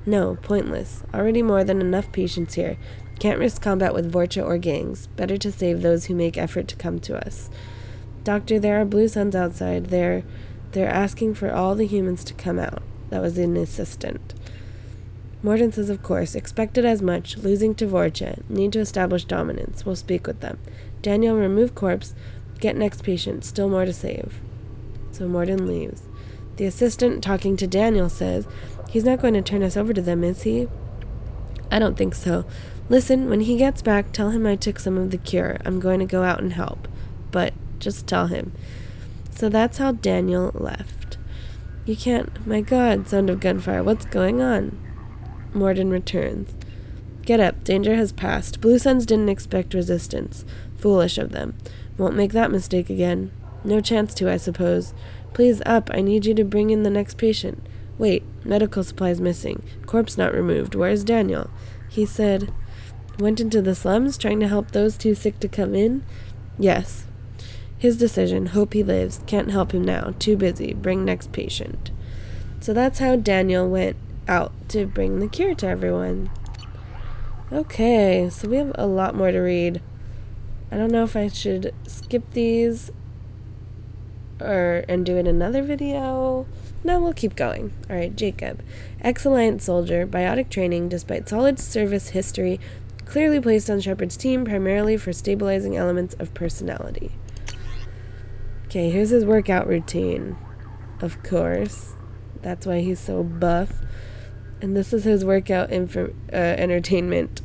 No, pointless. Already more than enough patients here. Can't risk combat with Vorcha or gangs. Better to save those who make effort to come to us. Doctor, there are blue suns outside. They're asking for all the humans to come out. That was an assistant. Mordin says, of course. Expected as much. Losing to Vorcha. Need to establish dominance. We'll speak with them. Daniel, remove corpse. Get next patient. Still more to save. So Mordin leaves. The assistant, talking to Daniel, says, he's not going to turn us over to them, is he? I don't think so. Listen, when he gets back, tell him I took some of the cure. I'm going to go out and help. But just tell him. So that's how Daniel left. You can't... My God, sound of gunfire. What's going on? Mordin returns. Get up. Danger has passed. Blue Suns didn't expect resistance. Foolish of them. Won't make that mistake again. No chance to, I suppose. Please up. I need you to bring in the next patient. Wait. Medical supplies missing. Corpse not removed. Where's Daniel? He said... Went into the slums, trying to help those too sick to come in? Yes. His decision. Hope he lives. Can't help him now. Too busy. Bring next patient. So that's how Daniel went out to bring the cure to everyone. Okay, so we have a lot more to read. I don't know if I should skip these and do it another video. No, we'll keep going. Alright, Jacob. Ex-Alliance soldier, biotic training, despite solid service history, clearly placed on Shepard's team primarily for stabilizing elements of personality. Okay, here's his workout routine. Of course. That's why he's so buff. And this is his workout entertainment.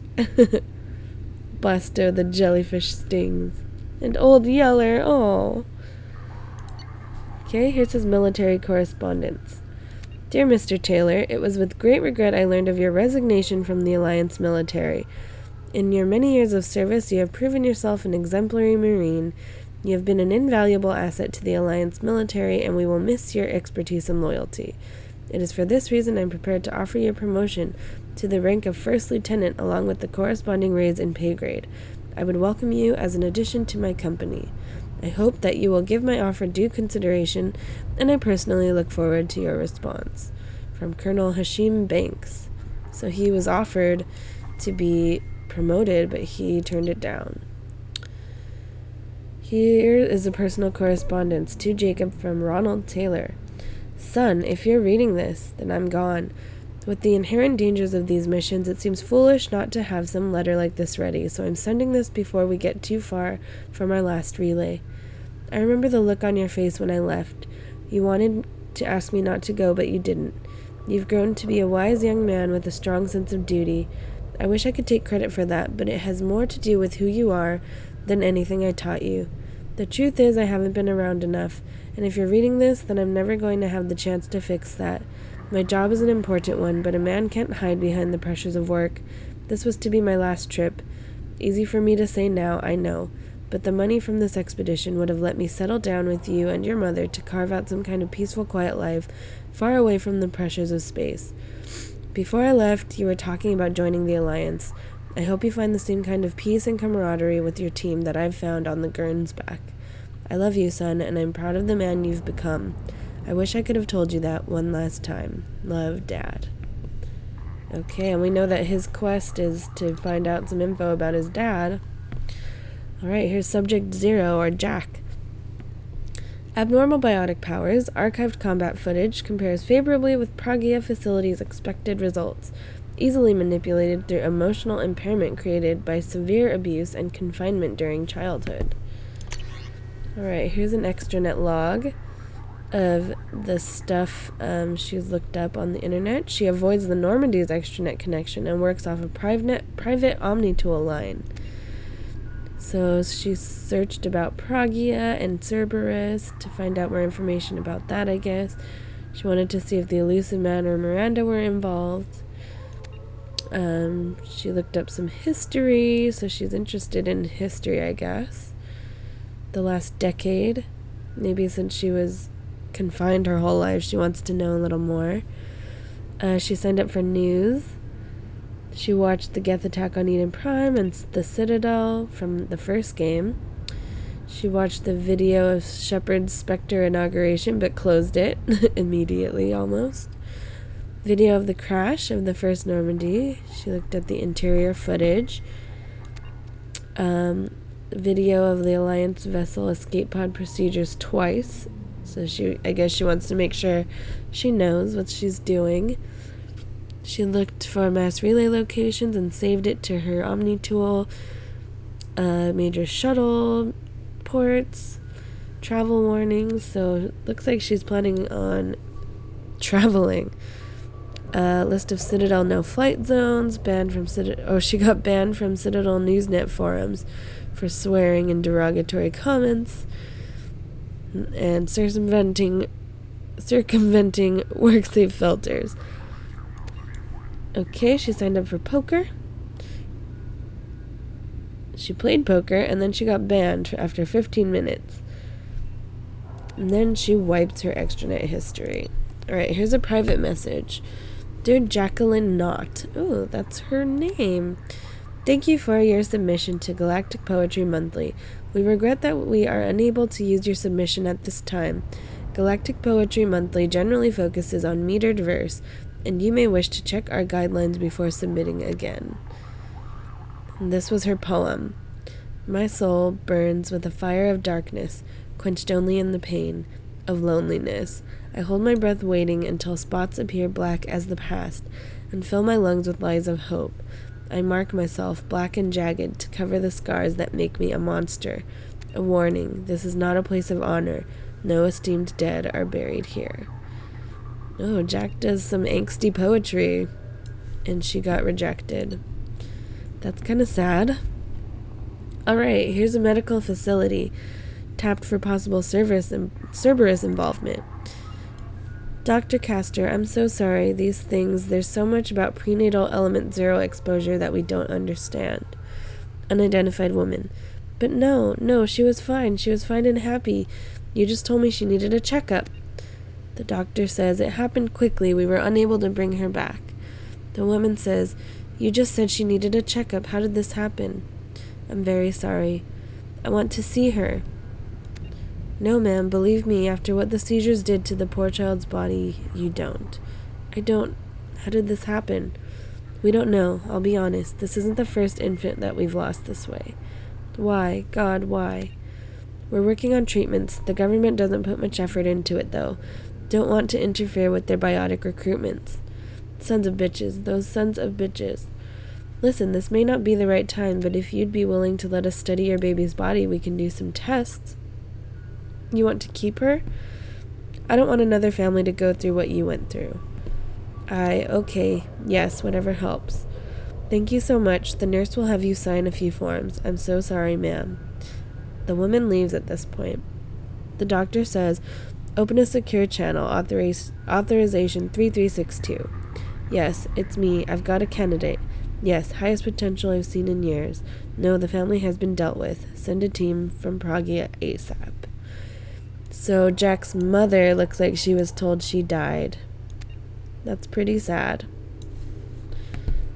Buster the jellyfish stings. And Old Yeller, oh. Okay, here's his military correspondence. Dear Mr. Taylor, it was with great regret I learned of your resignation from the Alliance military. In your many years of service, you have proven yourself an exemplary Marine. You have been an invaluable asset to the Alliance military, and we will miss your expertise and loyalty. It is for this reason I am prepared to offer you a promotion to the rank of first lieutenant along with the corresponding raise in pay grade. I would welcome you as an addition to my company. I hope that you will give my offer due consideration, and I personally look forward to your response. From Colonel Hashim Banks. So he was offered to be promoted, but he turned it down. Here is a personal correspondence to Jacob from Ronald Taylor. Son, if you're reading this, then I'm gone. With the inherent dangers of these missions, it seems foolish not to have some letter like this ready, so I'm sending this before we get too far from our last relay. I remember the look on your face when I left. You wanted to ask me not to go, but you didn't. You've grown to be a wise young man with a strong sense of duty. I wish I could take credit for that, but it has more to do with who you are than anything I taught you. The truth is I haven't been around enough, and if you're reading this, then I'm never going to have the chance to fix that. My job is an important one, but a man can't hide behind the pressures of work. This was to be my last trip. Easy for me to say now, I know. But the money from this expedition would have let me settle down with you and your mother to carve out some kind of peaceful, quiet life, far away from the pressures of space. Before I left, you were talking about joining the Alliance. I hope you find the same kind of peace and camaraderie with your team that I've found on the Gernsback. I love you, son, and I'm proud of the man you've become. I wish I could have told you that one last time. Love, Dad. Okay, and we know that his quest is to find out some info about his dad. Alright, here's Subject 0, or Jack. Abnormal biotic powers. Archived combat footage compares favorably with Pragia facility's expected results. Easily manipulated through emotional impairment created by severe abuse and confinement during childhood. Alright, here's an extranet log of the stuff she's looked up on the internet. She avoids the Normandy's extranet connection and works off a private Omnitool line. So she searched about Pragia and Cerberus to find out more information about that, I guess. She wanted to see if the elusive man or Miranda were involved. She looked up some history, so she's interested in history, I guess. The last decade. Maybe since she was confined her whole life, she wants to know a little more. She signed up for news. She watched the Geth attack on Eden Prime and the Citadel from the first game. She watched the video of Shepard's Spectre inauguration, but closed it immediately, almost. Video of the crash of the first Normandy. She looked at the interior footage. Video of the Alliance vessel escape pod procedures twice. So I guess she wants to make sure she knows what she's doing. She looked for mass relay locations and saved it to her Omnitool. Major shuttle ports, travel warnings. So it looks like she's planning on traveling. List of Citadel no-flight zones. Banned from she got banned from Citadel Newsnet forums for swearing and derogatory comments and circumventing WorkSafe filters. Okay, she signed up for poker. She played poker, and then she got banned after 15 minutes. And then she wiped her extranet history. Alright, here's a private message. Dear Jacqueline Knott. Oh, that's her name. Thank you for your submission to Galactic Poetry Monthly. We regret that we are unable to use your submission at this time. Galactic Poetry Monthly generally focuses on metered verse, and you may wish to check our guidelines before submitting again. And this was her poem. My soul burns with a fire of darkness, quenched only in the pain of loneliness. I hold my breath waiting until spots appear black as the past, and fill my lungs with lies of hope. I mark myself black and jagged to cover the scars that make me a monster. A warning, this is not a place of honor. No esteemed dead are buried here. Oh, Jack does some angsty poetry, and she got rejected. That's kind of sad. Alright, here's a medical facility. Tapped for possible Cerberus involvement. Dr. Castor, I'm so sorry. These things, there's so much about prenatal element 0 exposure that we don't understand. Unidentified woman. But no, she was fine. She was fine and happy. You just told me she needed a checkup. The doctor says it happened quickly. We were unable to bring her back. The woman says, "You just said she needed a checkup. How did this happen?" "I'm very sorry. I want to see her." "No, ma'am, believe me, after what the seizures did to the poor child's body, you don't." "I don't. How did this happen?" "We don't know. I'll be honest. This isn't the first infant that we've lost this way." "Why? God, why?" "We're working on treatments. The government doesn't put much effort into it, though. Don't want to interfere with their biotic recruitments." Sons of bitches. Those sons of bitches. "Listen, this may not be the right time, but if you'd be willing to let us study your baby's body, we can do some tests." "You want to keep her?" "I don't want another family to go through what you went through." Okay. Yes, whatever helps." "Thank you so much. The nurse will have you sign a few forms. I'm so sorry, ma'am." The woman leaves at this point. The doctor says, "Open a secure channel, authorization 3362. "Yes, it's me. I've got a candidate. Yes, highest potential I've seen in years. No, the family has been dealt with. Send a team from Prague ASAP." So Jack's mother looks like she was told she died. That's pretty sad.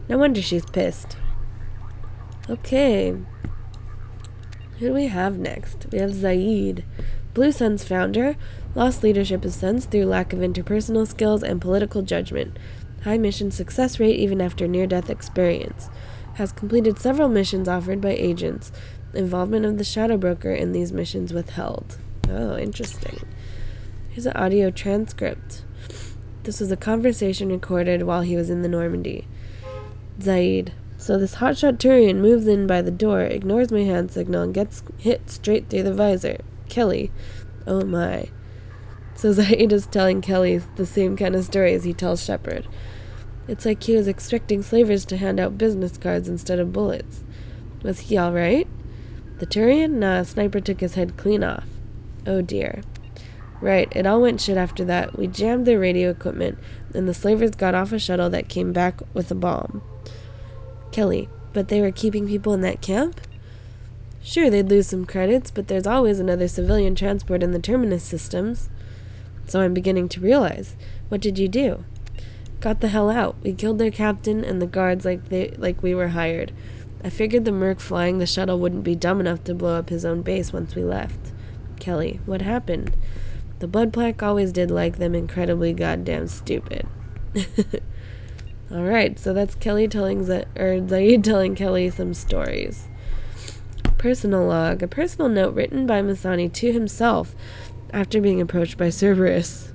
No wonder she's pissed. Okay. Who do we have next? We have Zaid. Blue Sun's founder. Lost leadership of Suns through lack of interpersonal skills and political judgment. High mission success rate even after near-death experience. Has completed several missions offered by agents. Involvement of the Shadow Broker in these missions withheld. Oh, interesting. Here's an audio transcript. This was a conversation recorded while he was in the Normandy. Zaid. "So this hotshot Turian moves in by the door, ignores my hand signal, and gets hit straight through the visor. Kelly. Oh my." So Zaid is telling Kelly the same kind of stories he tells Shepard. "It's like he was expecting slavers to hand out business cards instead of bullets." "Was he alright?" "The Turian? Nah, sniper took his head clean off." "Oh dear." "Right, it all went shit after that. We jammed their radio equipment, and the slavers got off a shuttle that came back with a bomb." Kelly. "But they were keeping people in that camp?" "Sure, they'd lose some credits, but there's always another civilian transport in the terminus systems." "So I'm beginning to realize. What did you do?" "Got the hell out. We killed their captain and the guards like we were hired. I figured the merc flying the shuttle wouldn't be dumb enough to blow up his own base once we left." Kelly. "What happened?" "The blood plaque always did like them incredibly goddamn stupid." Alright, so that's Zaid telling Kelly some stories. Personal log. A personal note written by Masani to himself after being approached by Cerberus.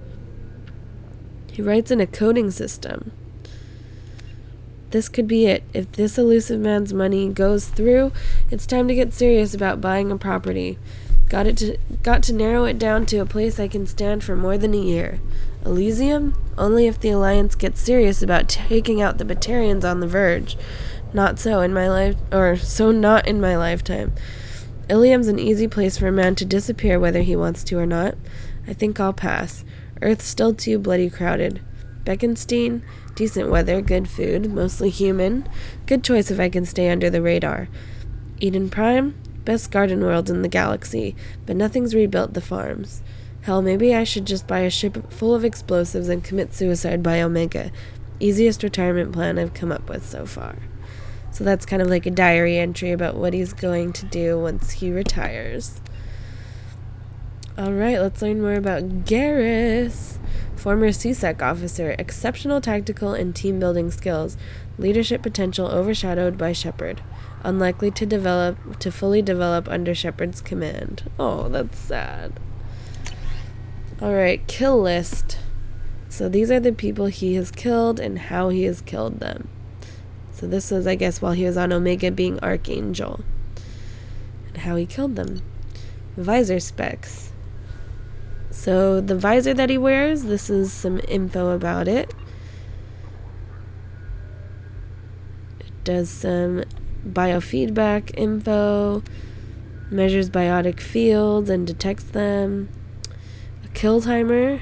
He writes in a coding system. "This could be it. If this elusive man's money goes through, it's time to get serious about buying a property. Got to narrow it down to a place I can stand for more than a year. Elysium? Only if the Alliance gets serious about taking out the Batarians on the verge. Not in my lifetime. Ilium's an easy place for a man to disappear whether he wants to or not. I think I'll pass. Earth's still too bloody crowded. Beckenstein? Decent weather, good food, mostly human. Good choice if I can stay under the radar. Eden Prime? Best garden world in the galaxy, but nothing's rebuilt the farms. Hell, maybe I should just buy a ship full of explosives and commit suicide by Omega. Easiest retirement plan I've come up with so far." So that's kind of like a diary entry about what he's going to do once he retires. Alright, let's learn more about Garrus. Former CSEC officer, exceptional tactical and team-building skills, leadership potential overshadowed by Shepard. Unlikely to fully develop under Shepard's command. Oh, that's sad. Alright, kill list. So these are the people he has killed and how he has killed them. So this was, I guess, while he was on Omega being Archangel. And how he killed them. Visor specs. So the visor that he wears, this is some info about it. It does some biofeedback info, measures biotic fields and detects them. A kill timer.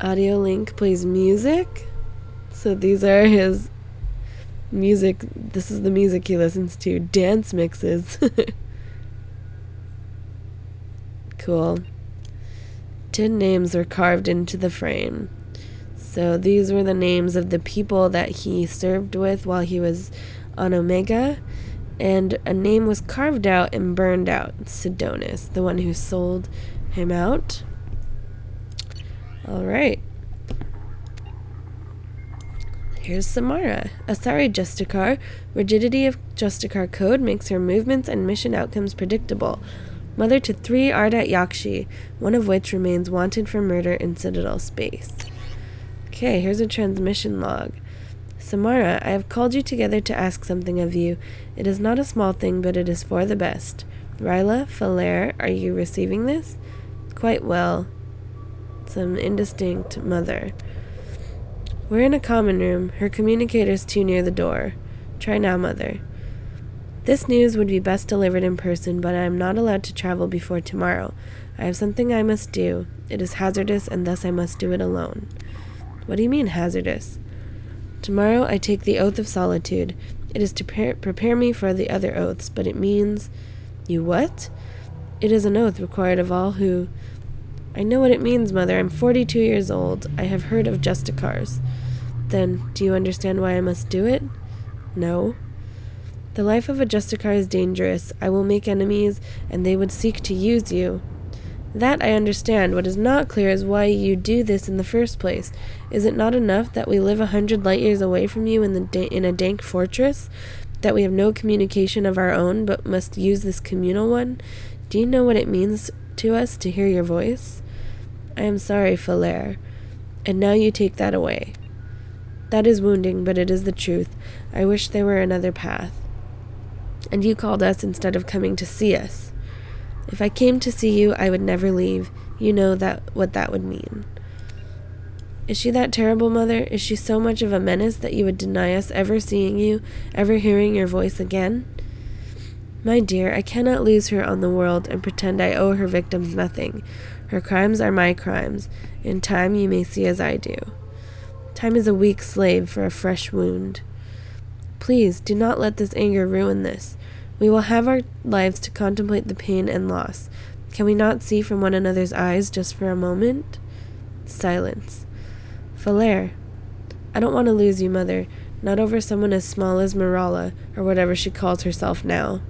Audio link plays music. So these are his music. This is the music he listens to. Dance mixes. Cool. 10 names were carved into the frame. So these were the names of the people that he served with while he was on Omega, and a name was carved out and burned out. Sidonis, the one who sold him out. Alright. Here's Samara. Asari Justicar. Rigidity of Justicar code makes her movements and mission outcomes predictable. Mother to 3 Ardat Yakshi, one of which remains wanted for murder in Citadel space. Okay, here's a transmission log. Samara, I have called you together to ask something of you. It is not a small thing, but it is for the best. Ryla, Lair, are you receiving this? Quite well. Some indistinct mother. We're in a common room. Her communicator's too near the door. Try now, Mother. This news would be best delivered in person, but I am not allowed to travel before tomorrow. I have something I must do. It is hazardous, and thus I must do it alone. What do you mean, hazardous? Tomorrow I take the Oath of Solitude. It is to prepare me for the other oaths, but it means... You what? It is an oath required of all who... I know what it means, Mother. I'm 42 years old. I have heard of Justicars. Then, do you understand why I must do it? No. The life of a Justicar is dangerous. I will make enemies, and they would seek to use you. That I understand. What is not clear is why you do this in the first place. Is it not enough that we live 100 light years away from you in a dank fortress? That we have no communication of our own, but must use this communal one? Do you know what it means to us to hear your voice? I am sorry, Lair. And now you take that away. That is wounding, but it is the truth. I wish there were another path. And you called us instead of coming to see us. If I came to see you, I would never leave. You know what that would mean. Is she that terrible, Mother? Is she so much of a menace that you would deny us ever seeing you, ever hearing your voice again? My dear, I cannot lose her on the world and pretend I owe her victims nothing. Her crimes are my crimes. In time you may see as I do. Time is a weak slave for a fresh wound. Please, do not let this anger ruin this. We will have our lives to contemplate the pain and loss. Can we not see from one another's eyes just for a moment? Silence. Lair, I don't want to lose you, Mother. Not over someone as small as Miranda, or whatever she calls herself now.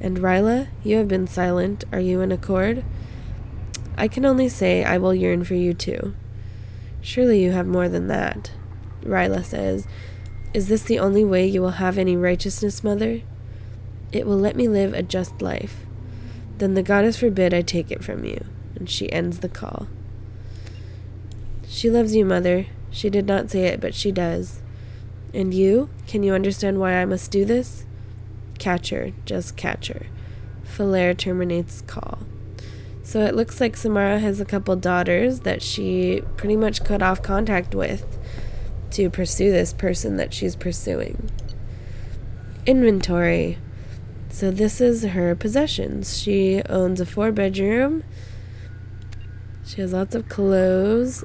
And Ryla, you have been silent. Are you in accord? I can only say I will yearn for you too. Surely you have more than that. Ryla says, Is this the only way you will have any righteousness, Mother? It will let me live a just life. Then the goddess forbid I take it from you. And she ends the call. She loves you, Mother. She did not say it, but she does. And you? Can you understand why I must do this? Catch her. Just catch her. Lair terminates call. So it looks like Samara has a couple daughters that she pretty much cut off contact with to pursue this person that she's pursuing. Inventory. So this is her possessions. She owns a 4-bedroom. She has lots of clothes,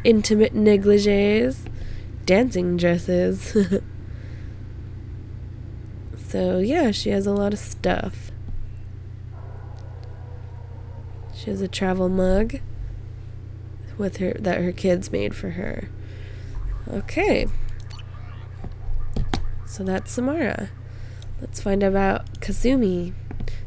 intimate negligees, dancing dresses. So yeah, she has a lot of stuff. She has a travel mug with her that her kids made for her. Okay. So that's Samara. Let's find out about Kazumi.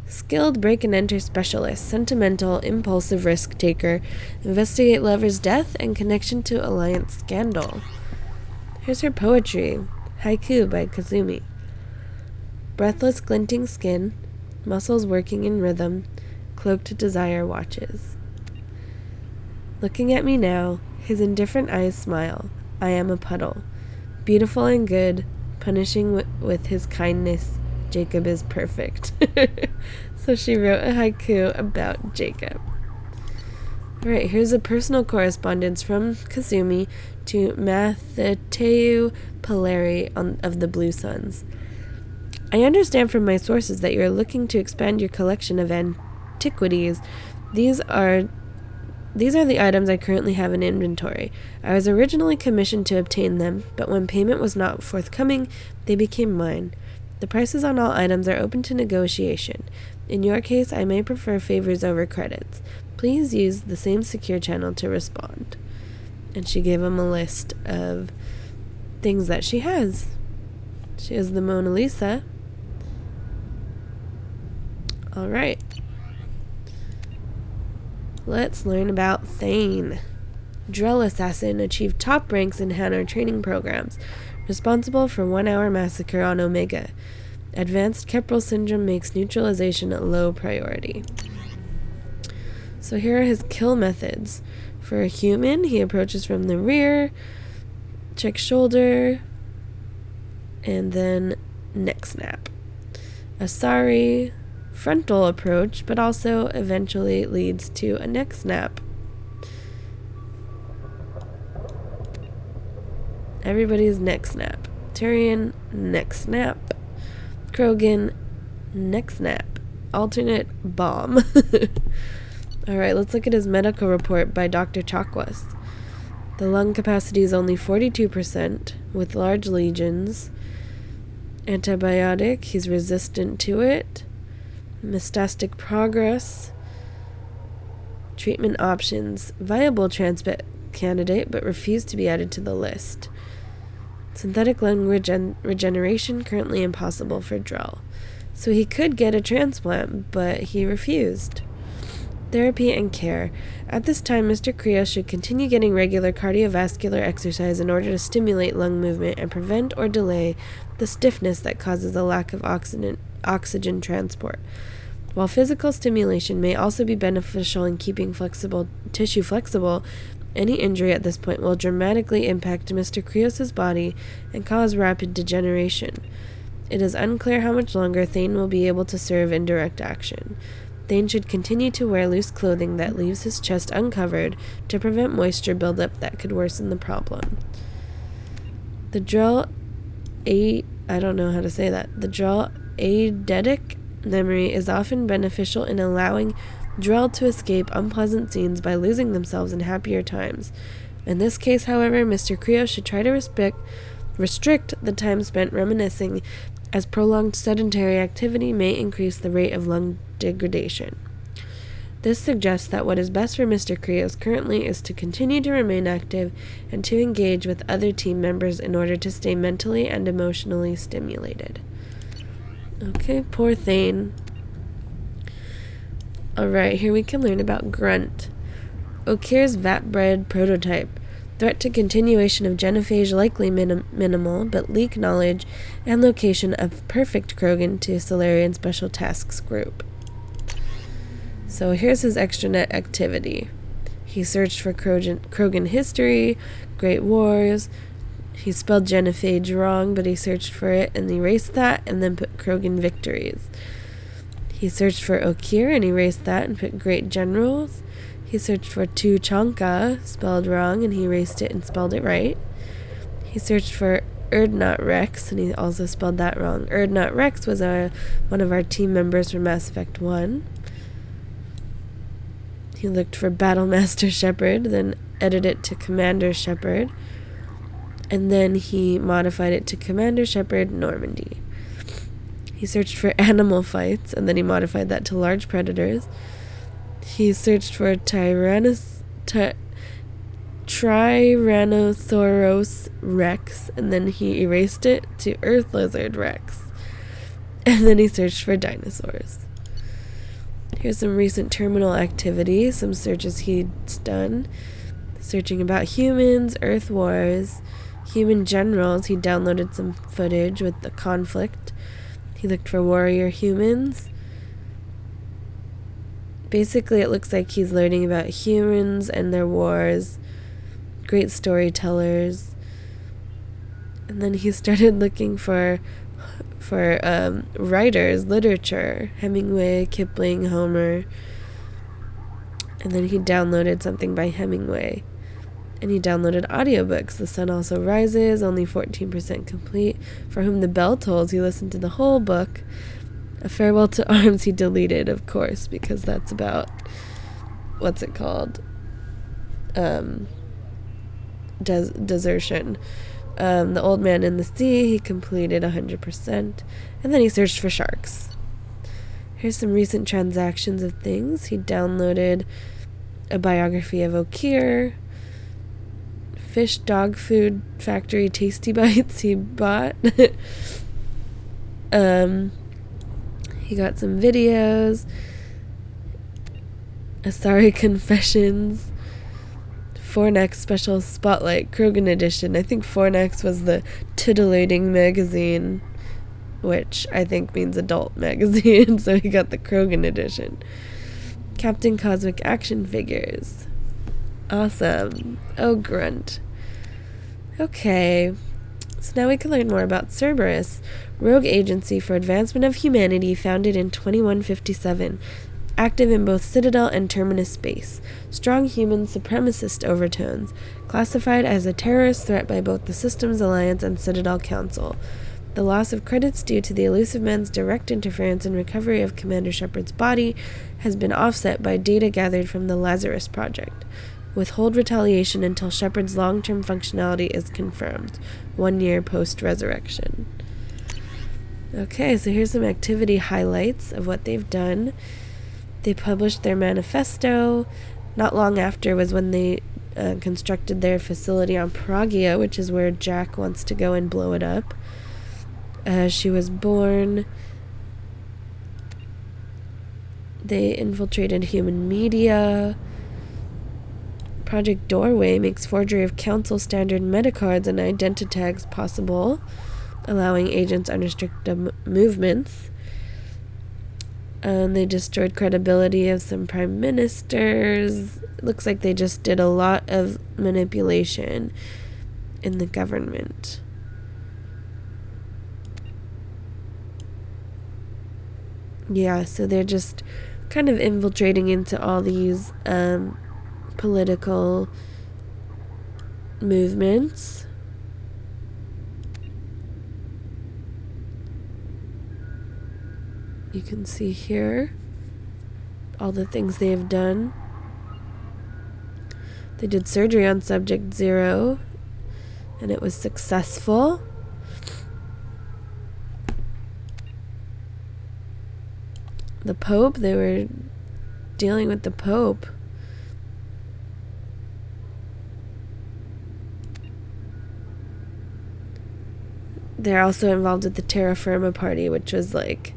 Skilled break-and-enter specialist, sentimental, impulsive risk-taker, investigate lover's death and connection to alliance scandal. Here's her poetry. Haiku by Kazumi. Breathless glinting skin, muscles working in rhythm, cloaked desire watches. Looking at me now, his indifferent eyes smile. I am a puddle. Beautiful and good, punishing with his kindness. Jacob is perfect. So she wrote a haiku about Jacob. Alright, here's a personal correspondence from Kazumi to Matthew Polari of the Blue Suns. I understand from my sources that you are looking to expand your collection of antiquities. These are the items I currently have in inventory. I was originally commissioned to obtain them, but when payment was not forthcoming, they became mine. The prices on all items are open to negotiation. In your case, I may prefer favors over credits. Please use the same secure channel to respond. And she gave him a list of things that she has. She has the Mona Lisa. Alright. Let's learn about Thane. Drell assassin achieved top ranks in Hanar training programs. Responsible for 1 hour massacre on Omega. Advanced Keprel syndrome makes neutralization a low priority. So here are his kill methods. For a human, he approaches from the rear, check shoulder, and then neck snap. Asari, frontal approach, but also eventually leads to a neck snap. Everybody's neck snap. Tyrion, neck snap. Krogan, neck snap. Alternate bomb. Alright, let's look at his medical report by Dr. Chakwas. The lung capacity is only 42%, with large lesions. Antibiotic, he's resistant to it. Metastatic progress. Treatment options. Viable transplant candidate, but refused to be added to the list. Synthetic lung regeneration, currently impossible for Drell. So he could get a transplant, but he refused. Therapy and care. At this time, Mr. Krios should continue getting regular cardiovascular exercise in order to stimulate lung movement and prevent or delay the stiffness that causes a lack of oxygen transport. While physical stimulation may also be beneficial in keeping tissue flexible, any injury at this point will dramatically impact Mr. Krios' body and cause rapid degeneration. It is unclear how much longer Thane will be able to serve in direct action. Thane should continue to wear loose clothing that leaves his chest uncovered to prevent moisture buildup that could worsen the problem. The Drell eidetic memory is often beneficial in allowing Drell to escape unpleasant scenes by losing themselves in happier times. In this case, however, Mr. Krios should try to restrict the time spent reminiscing, as prolonged sedentary activity may increase the rate of lung degradation. This suggests that what is best for Mr. Krios currently is to continue to remain active and to engage with other team members in order to stay mentally and emotionally stimulated. Okay, poor Thane. Alright, here we can learn about Grunt. Okir's vat-bred prototype. Threat to continuation of genophage likely minimal, but leak knowledge and location of perfect Krogan to Solarian Special Tasks Group. So here's his extranet activity. He searched for Krogan history, Great Wars. He spelled genophage wrong, but he searched for it and erased that and then put Krogan victories. He searched for Okir and erased that and put Great Generals. He searched for Tuchanka, spelled wrong, and he erased it and spelled it right. He searched for Erdnot Rex, and he also spelled that wrong. Erdnot Rex was one of our team members from Mass Effect 1. He looked for Battlemaster Shepard, then edited it to Commander Shepard, and then he modified it to Commander Shepard Normandy. He searched for animal fights, and then he modified that to large predators. He searched for Tyrannosaurus Rex, and then he erased it to Earth Lizard Rex. And then he searched for dinosaurs. Here's some recent terminal activity, some searches he's done. Searching about humans, Earth Wars, human generals. He downloaded some footage with the conflict. He looked for warrior humans. Basically, it looks like he's learning about humans and their wars, great storytellers. And then he started looking for writers, literature, Hemingway, Kipling, Homer. And then he downloaded something by Hemingway. And he downloaded audiobooks. The Sun Also Rises, only 14% complete. For Whom the Bell Tolls, he listened to the whole book. A Farewell to Arms he deleted, of course, because that's about, what's it called? Desertion. The Old Man in the Sea, he completed 100%. And then he searched for sharks. Here's some recent transactions of things. He downloaded a biography of Okir, fish dog food factory tasty bites he bought. He got some videos, Asari Confessions, Fornex Special Spotlight Krogan Edition. I think Fornex was the titillating magazine, which I think means adult magazine, so he got the Krogan Edition. Captain Cosmic action figures. Awesome. Oh, grunt. Okay, so now we can learn more about Cerberus, rogue agency for advancement of humanity founded in 2157, active in both Citadel and Terminus space, strong human supremacist overtones, classified as a terrorist threat by both the Systems Alliance and Citadel Council. The loss of credits due to the elusive man's direct interference in recovery of Commander Shepard's body has been offset by data gathered from the Lazarus Project. Withhold retaliation until Shepard's long-term functionality is confirmed, 1 year post-resurrection. Okay, so here's some activity highlights of what they've done. They published their manifesto. Not long after was when they constructed their facility on Pragia, which is where Jack wants to go and blow it up. She was born. They infiltrated human media. Project Doorway makes forgery of council standard metacards and identitags possible, allowing agents unrestricted movements. They destroyed credibility of some prime ministers. Looks like they just did a lot of manipulation in the government. Yeah, so they're just kind of infiltrating into all these political movements. You can see here all the things they have done. They did surgery on Subject 0, and it was successful. The Pope, they were dealing with the Pope. They're also involved with the Terra Firma Party, which was like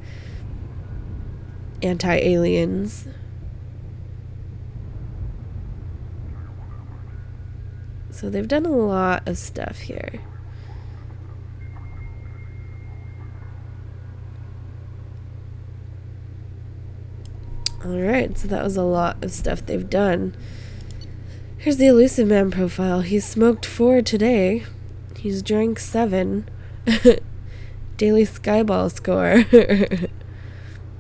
anti-aliens. So they've done a lot of stuff here. Alright, so that was a lot of stuff they've done. Here's the Elusive Man profile. He's smoked 4 today. He's drank 7. Daily Skyball score.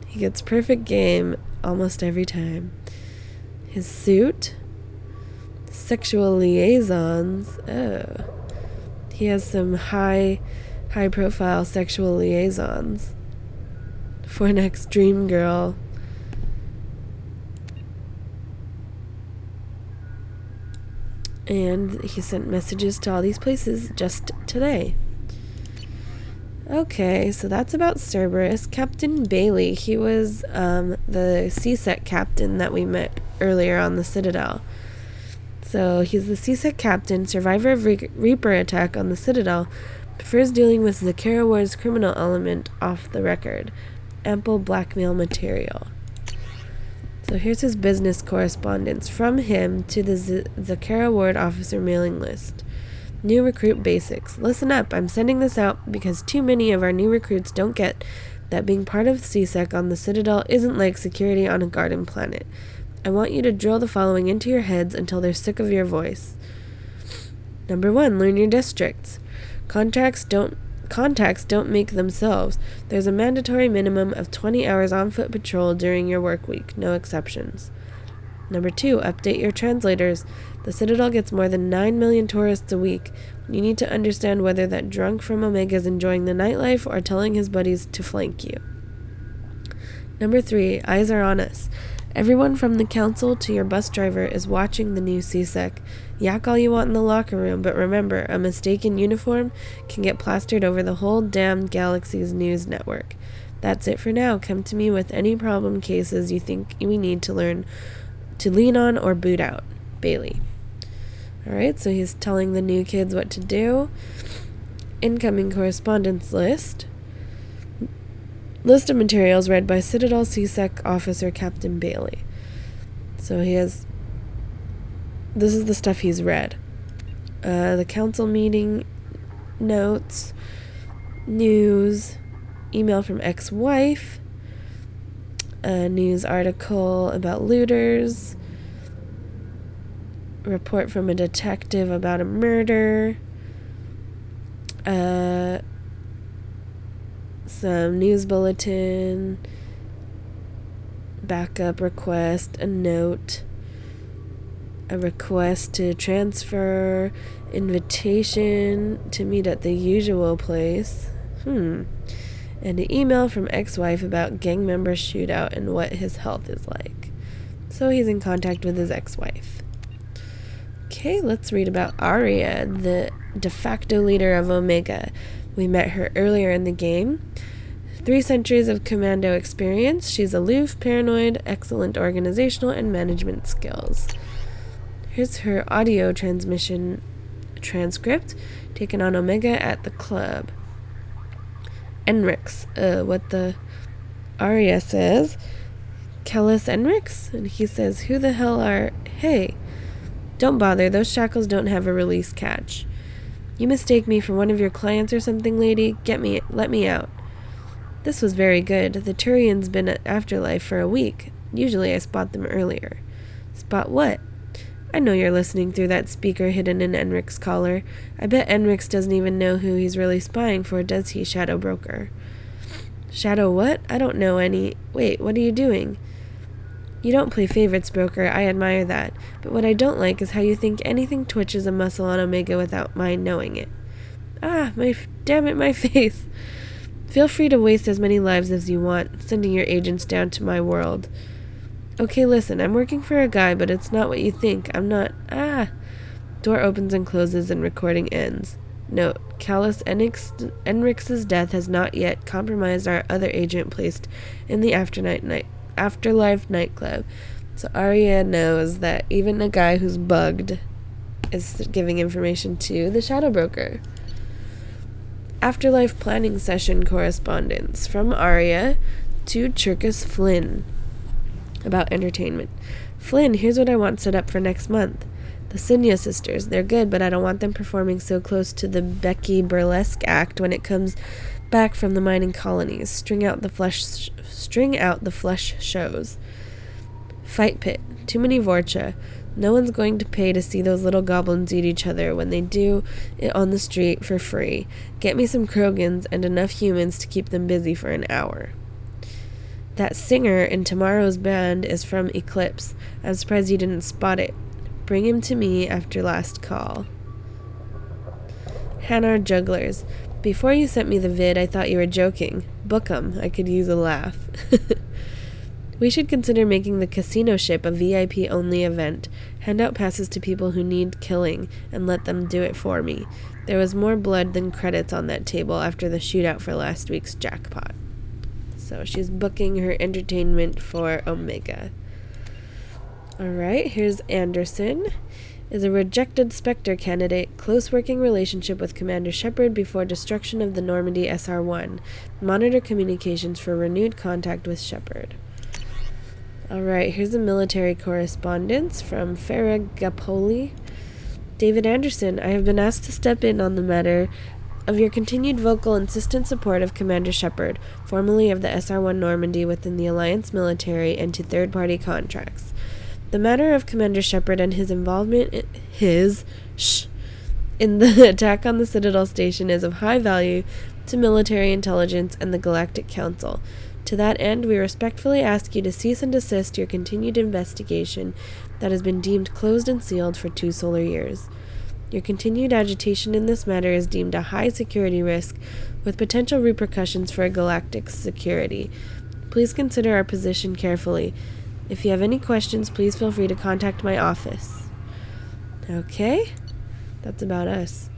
He gets perfect game almost every time. His suit. Sexual liaisons. Oh. He has some high profile sexual liaisons. Fornex Dream Girl. And he sent messages to all these places just today. Okay, so that's about Cerberus. Captain Bailey, he was the CSEC captain that we met earlier on the Citadel. So he's the CSEC captain, survivor of Reaper attack on the Citadel, prefers dealing with Zakara Ward's criminal element off the record. Ample blackmail material. So here's his business correspondence from him to the Zakara Ward officer mailing list. New recruit basics. Listen up, I'm sending this out because too many of our new recruits don't get that being part of CSEC on the Citadel isn't like security on a garden planet. I want you to drill the following into your heads until they're sick of your voice. Number 1, learn your districts. Contacts don't make themselves. There's a mandatory minimum of 20 hours on foot patrol during your work week, no exceptions. Number 2, update your translators. The Citadel gets more than 9 million tourists a week. You need to understand whether that drunk from Omega is enjoying the nightlife or telling his buddies to flank you. Number 3, eyes are on us. Everyone from the council to your bus driver is watching the new CSEC. Yak all you want in the locker room, but remember, a mistaken uniform can get plastered over the whole damned galaxy's news network. That's it for now. Come to me with any problem cases you think we need to learn to lean on or boot out. Bailey. Alright, so he's telling the new kids what to do. Incoming correspondence list. List of materials read by Citadel CSEC Officer Captain Bailey. So he has... This is the stuff he's read. The council meeting notes, news, email from ex-wife, a news article about looters, report from a detective about a murder, some news bulletin, backup request, a note, a request to transfer, invitation to meet at the usual place, and an email from ex-wife about gang member shootout and what his health is like. So he's in contact with his ex-wife. Okay, let's read about Aria, the de facto leader of Omega. We met her earlier in the game. 3 centuries of commando experience. She's aloof, paranoid, excellent organizational and management skills. Here's her audio transmission transcript taken on Omega at the club. Enrix, what the Aria says. Kellis Enrix? And he says, who the hell are... Hey, don't bother, those shackles don't have a release catch. You mistake me for one of your clients or something, lady? Let me out. This was very good. The Turian's been at Afterlife for a week. Usually I spot them earlier. Spot what? I know you're listening through that speaker hidden in Enric's collar. I bet Enrix doesn't even know who he's really spying for, does he, Shadow Broker? Shadow what? I don't know any... Wait, what are you doing? You don't play favorites, Broker. I admire that. But what I don't like is how you think anything twitches a muscle on Omega without my knowing it. Ah, damn it, my face. Feel free to waste as many lives as you want, sending your agents down to my world. Okay, listen, I'm working for a guy, but it's not what you think. I'm not... Door opens and closes and recording ends. Note, Callus Enrix's death has not yet compromised our other agent placed in the Afterlife nightclub. So Aria knows that even a guy who's bugged is giving information to the Shadow Broker. Afterlife planning session correspondence from Aria to Chircus Flynn about entertainment. Flynn, here's what I want set up for next month. The Sinya sisters, they're good, but I don't want them performing so close to the Becky burlesque act when it comes back from the mining colonies. String out the flesh shows. Fight pit. Too many Vorcha. No one's going to pay to see those little goblins eat each other when they do it on the street for free. Get me some Krogans and enough humans to keep them busy for an hour. That singer in tomorrow's band is from Eclipse. I'm surprised you didn't spot it. Bring him to me after last call. Hanar Jugglers. Before you sent me the vid, I thought you were joking. Book 'em. I could use a laugh. We should consider making the casino ship a VIP-only event. Hand out passes to people who need killing, and let them do it for me. There was more blood than credits on that table after the shootout for last week's jackpot. So she's booking her entertainment for Omega. Alright, here's Anderson. Is a rejected Spectre candidate, close working relationship with Commander Shepard before destruction of the Normandy SR-1. Monitor communications for renewed contact with Shepard. Alright, here's a military correspondence from Ferragapoli. David Anderson, I have been asked to step in on the matter of your continued vocal insistent support of Commander Shepard, formerly of the SR-1 Normandy within the Alliance military and to third-party contracts. The matter of Commander Shepard and his involvement in the attack on the Citadel Station is of high value to military intelligence and the Galactic Council. To that end, we respectfully ask you to cease and desist your continued investigation that has been deemed closed and sealed for 2 solar years. Your continued agitation in this matter is deemed a high security risk with potential repercussions for galactic security. Please consider our position carefully. If you have any questions, please feel free to contact my office. Okay, that's about us.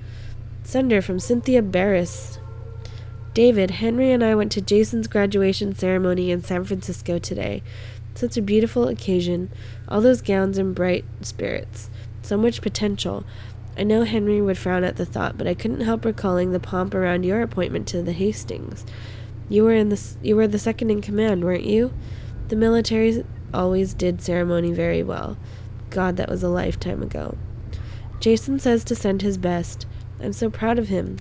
Sender from Cynthia Barris. David, Henry and I went to Jason's graduation ceremony in San Francisco today. Such a beautiful occasion. All those gowns and bright spirits. So much potential. I know Henry would frown at the thought, but I couldn't help recalling the pomp around your appointment to the Hastings. You were the second in command, weren't you? The military always did ceremony very well. God, that was a lifetime ago. Jason says to send his best. I'm so proud of him.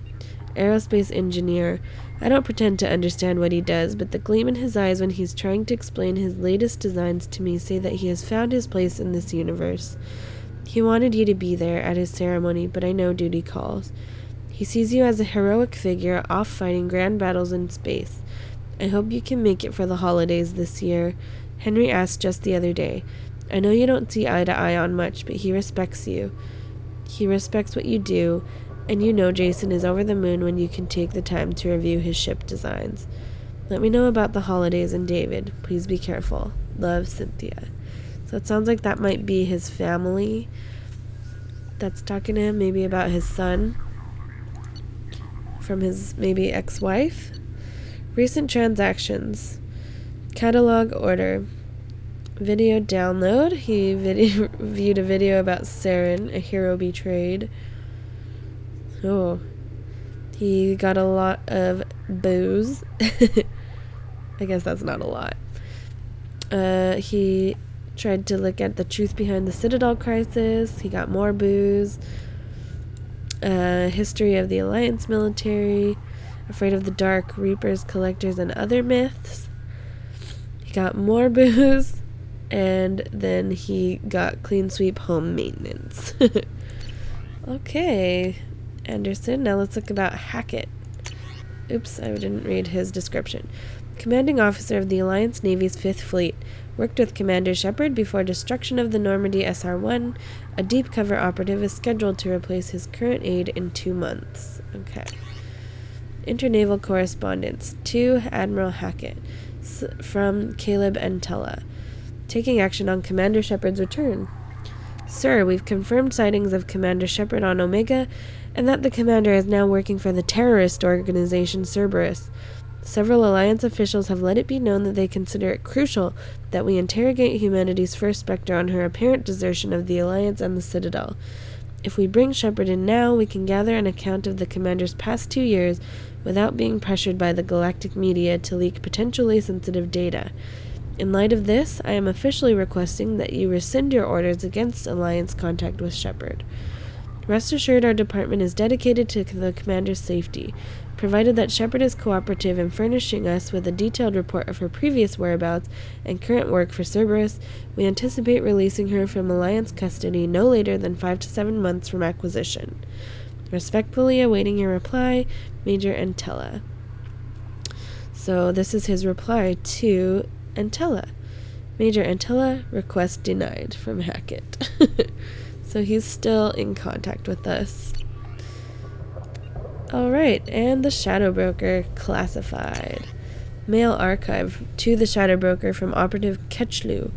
Aerospace engineer. I don't pretend to understand what he does, but the gleam in his eyes when he's trying to explain his latest designs to me say that he has found his place in this universe. He wanted you to be there at his ceremony, but I know duty calls. He sees you as a heroic figure off fighting grand battles in space. I hope you can make it for the holidays this year. Henry asked just the other day. I know you don't see eye to eye on much, but he respects you. He respects what you do, and you know Jason is over the moon when you can take the time to review his ship designs. Let me know about the holidays and David. Please be careful. Love, Cynthia. So it sounds like that might be his family that's talking to him, maybe about his son from his maybe ex-wife. Recent transactions. Catalog order. Video download. He viewed a video about Saren, a hero betrayed. Oh. He got a lot of booze. I guess that's not a lot. He tried to look at the truth behind the Citadel crisis. He got more booze. History of the Alliance military. Afraid of the Dark, Reapers, Collectors, and other myths. He got more booze. And then he got clean sweep home maintenance. Okay, Anderson. Now let's look about Hackett. Oops, I didn't read his description. Commanding officer of the Alliance Navy's 5th Fleet. Worked with Commander Shepard before destruction of the Normandy SR-1. A deep cover operative is scheduled to replace his current aide in 2 months. Okay. Internaval correspondence. To Admiral Hackett. From Caleb and Tella. Taking action on Commander Shepard's return. Sir, we've confirmed sightings of Commander Shepard on Omega, and that the commander is now working for the terrorist organization Cerberus. Several Alliance officials have let it be known that they consider it crucial that we interrogate humanity's first Spectre on her apparent desertion of the Alliance and the Citadel. If we bring Shepard in now, we can gather an account of the commander's past 2 years without being pressured by the galactic media to leak potentially sensitive data. In light of this, I am officially requesting that you rescind your orders against Alliance contact with Shepard. Rest assured our department is dedicated to the commander's safety. Provided that Shepard is cooperative in furnishing us with a detailed report of her previous whereabouts and current work for Cerberus, we anticipate releasing her from Alliance custody no later than 5 to 7 months from acquisition. Respectfully awaiting your reply, Major Entella. So this is his reply to Entella. Major Entella, request denied from Hackett. So he's still in contact with us. Alright, and the Shadow Broker classified. Mail archive to the Shadow Broker from Operative Ketchlu.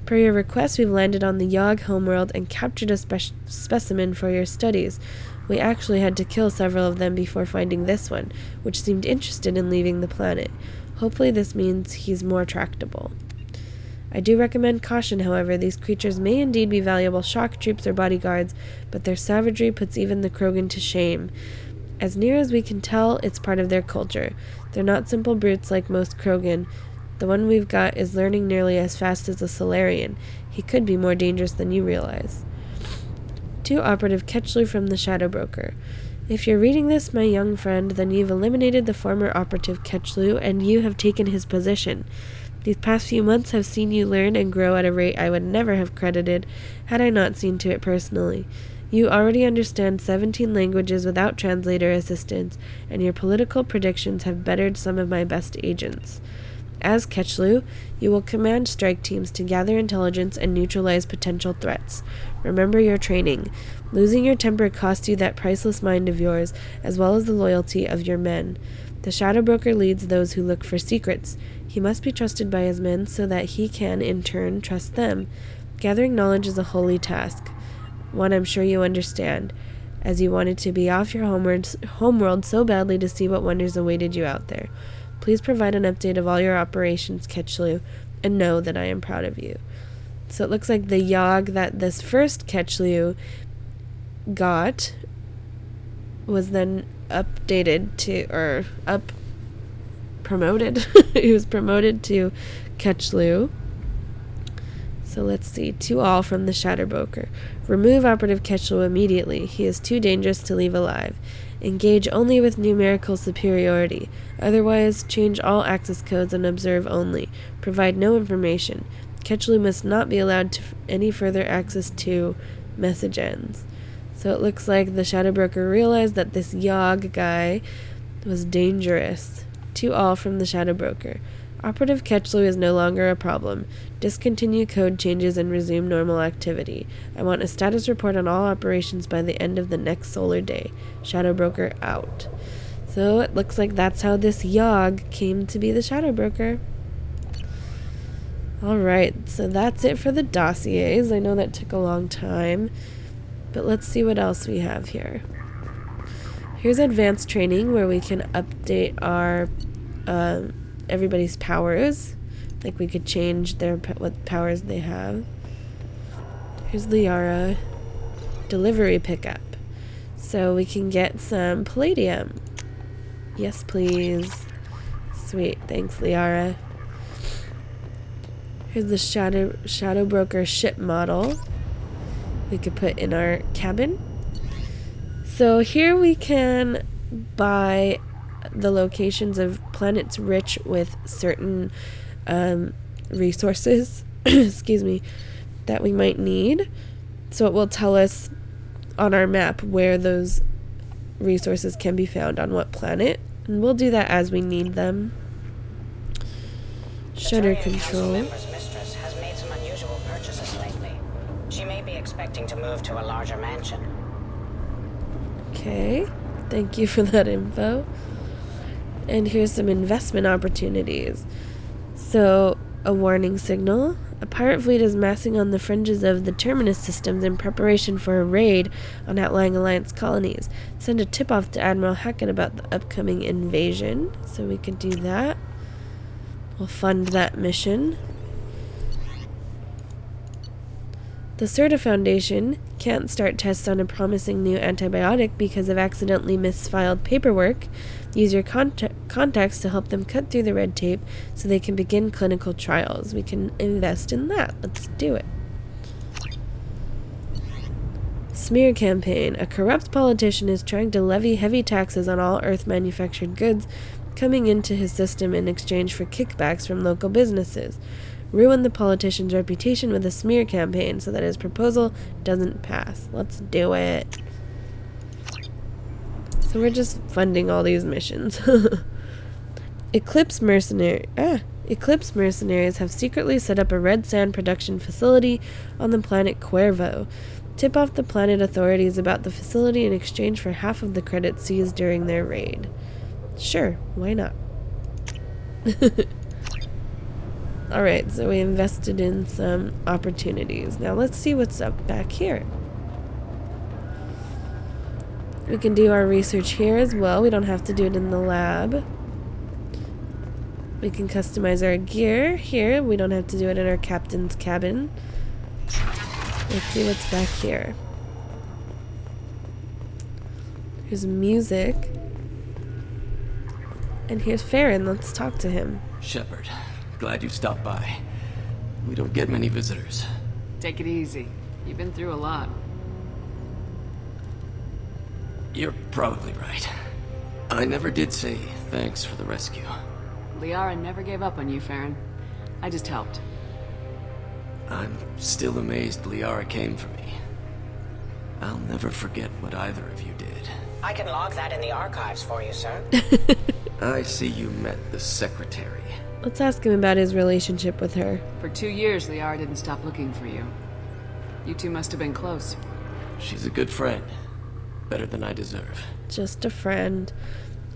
Per your request, we've landed on the Yogg homeworld and captured a specimen for your studies. We actually had to kill several of them before finding this one, which seemed interested in leaving the planet. Hopefully this means he's more tractable. I do recommend caution, however. These creatures may indeed be valuable shock troops or bodyguards, but their savagery puts even the Krogan to shame. As near as we can tell, it's part of their culture. They're not simple brutes like most Krogan. The one we've got is learning nearly as fast as a Solarian. He could be more dangerous than you realize. To Operative Ketchlu from the Shadow Broker. If you're reading this, my young friend, then you've eliminated the former Operative Ketchlu, and you have taken his position. These past few months have seen you learn and grow at a rate I would never have credited, had I not seen to it personally. You already understand 17 languages without translator assistance, and your political predictions have bettered some of my best agents. As Ketchlu, you will command strike teams to gather intelligence and neutralize potential threats. Remember your training. Losing your temper cost you that priceless mind of yours, as well as the loyalty of your men. The Shadow Broker leads those who look for secrets. He must be trusted by his men so that he can, in turn, trust them. Gathering knowledge is a holy task, one I'm sure you understand, as you wanted to be off your homeworld so badly to see what wonders awaited you out there. Please provide an update of all your operations, Ketchlu. and know that I am proud of you. So it looks like the Yogg that this first Ketchlu got was then updated to, or promoted. He was promoted to Ketchlu. So let's see. To all from the Shadow Broker. Remove Operative Ketchlu immediately. He is too dangerous to leave alive. Engage only with numerical superiority. Otherwise, change all access codes and observe only. Provide no information. Ketchlu must not be allowed to any further access to message ends. So it looks like the Shadow Broker realized that this Yogg guy was dangerous. To all from the Shadow Broker. Operative Ketchlu is no longer a problem. Discontinue code changes and resume normal activity. I want a status report on all operations by the end of the next solar day. Shadow Broker out. So it looks like that's how this Yogg came to be the Shadow Broker. Alright, so that's it for the dossiers. I know that took a long time, but let's see what else we have here. Here's advanced training where we can update our everybody's powers. Like we could change their what powers they have. Here's Liara. Delivery pickup. So we can get some palladium. Yes, please. Sweet. Thanks, Liara. Here's the Shadow Broker ship model. We could put in our cabin. So here we can buy the locations of planets rich with certain resources, excuse me, that we might need. So it will tell us on our map where those resources can be found on what planet, and we'll do that as we need them. Shutter control. Mistress has made some unusual purchases lately. She may be expecting to move to a larger mansion. Okay, thank you for that info. And here's some investment opportunities. So, a warning signal. A pirate fleet is massing on the fringes of the terminus systems in preparation for a raid on outlying Alliance colonies. Send a tip-off to Admiral Hackett about the upcoming invasion. So we could do that. We'll fund that mission. The Serta Foundation can't start tests on a promising new antibiotic because of accidentally misfiled paperwork. Use your contacts to help them cut through the red tape so they can begin clinical trials. We can invest in that. Let's do it. Smear campaign. A corrupt politician is trying to levy heavy taxes on all Earth-manufactured goods coming into his system in exchange for kickbacks from local businesses. Ruin the politician's reputation with a smear campaign so that his proposal doesn't pass. Let's do it. So we're just funding all these missions. Eclipse mercenaries have secretly set up a red sand production facility on the planet Cuervo. Tip off the planet authorities about the facility in exchange for half of the credits seized during their raid. Sure, why not? Alright, so we invested in some opportunities. Now let's see what's up back here. We can do our research here as well. We don't have to do it in the lab. We can customize our gear here. We don't have to do it in our captain's cabin. Let's see what's back here. Here's music. And here's Farron. Let's talk to him. Shepard, glad you stopped by. We don't get many visitors. Take it easy. You've been through a lot. You're probably right. I never did say thanks for the rescue. Liara never gave up on you, Farron. I just helped. I'm still amazed Liara came for me. I'll never forget what either of you did. I can log that in the archives for you, sir. I see you met the secretary. Let's ask him about his relationship with her. For 2 years, Liara didn't stop looking for you. You two must have been close. She's a good friend. Better than I deserve. Just a friend.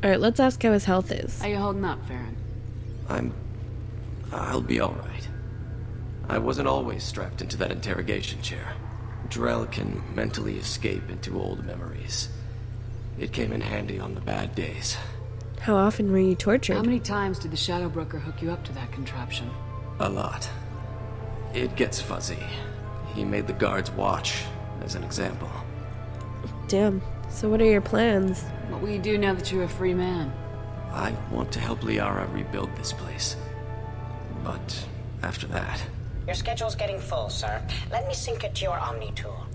Alright, let's ask how his health is. How you holding up, Farron? I'll be alright. I wasn't always strapped into that interrogation chair. Drell can mentally escape into old memories. It came in handy on the bad days. How often were you tortured? How many times did the Shadow Broker hook you up to that contraption? A lot. It gets fuzzy. He made the guards watch, as an example. Damn. So what are your plans? What will you do now that you're a free man? I want to help Liara rebuild this place. But after that... Your schedule's getting full, sir. Let me sync it to your Omni tool.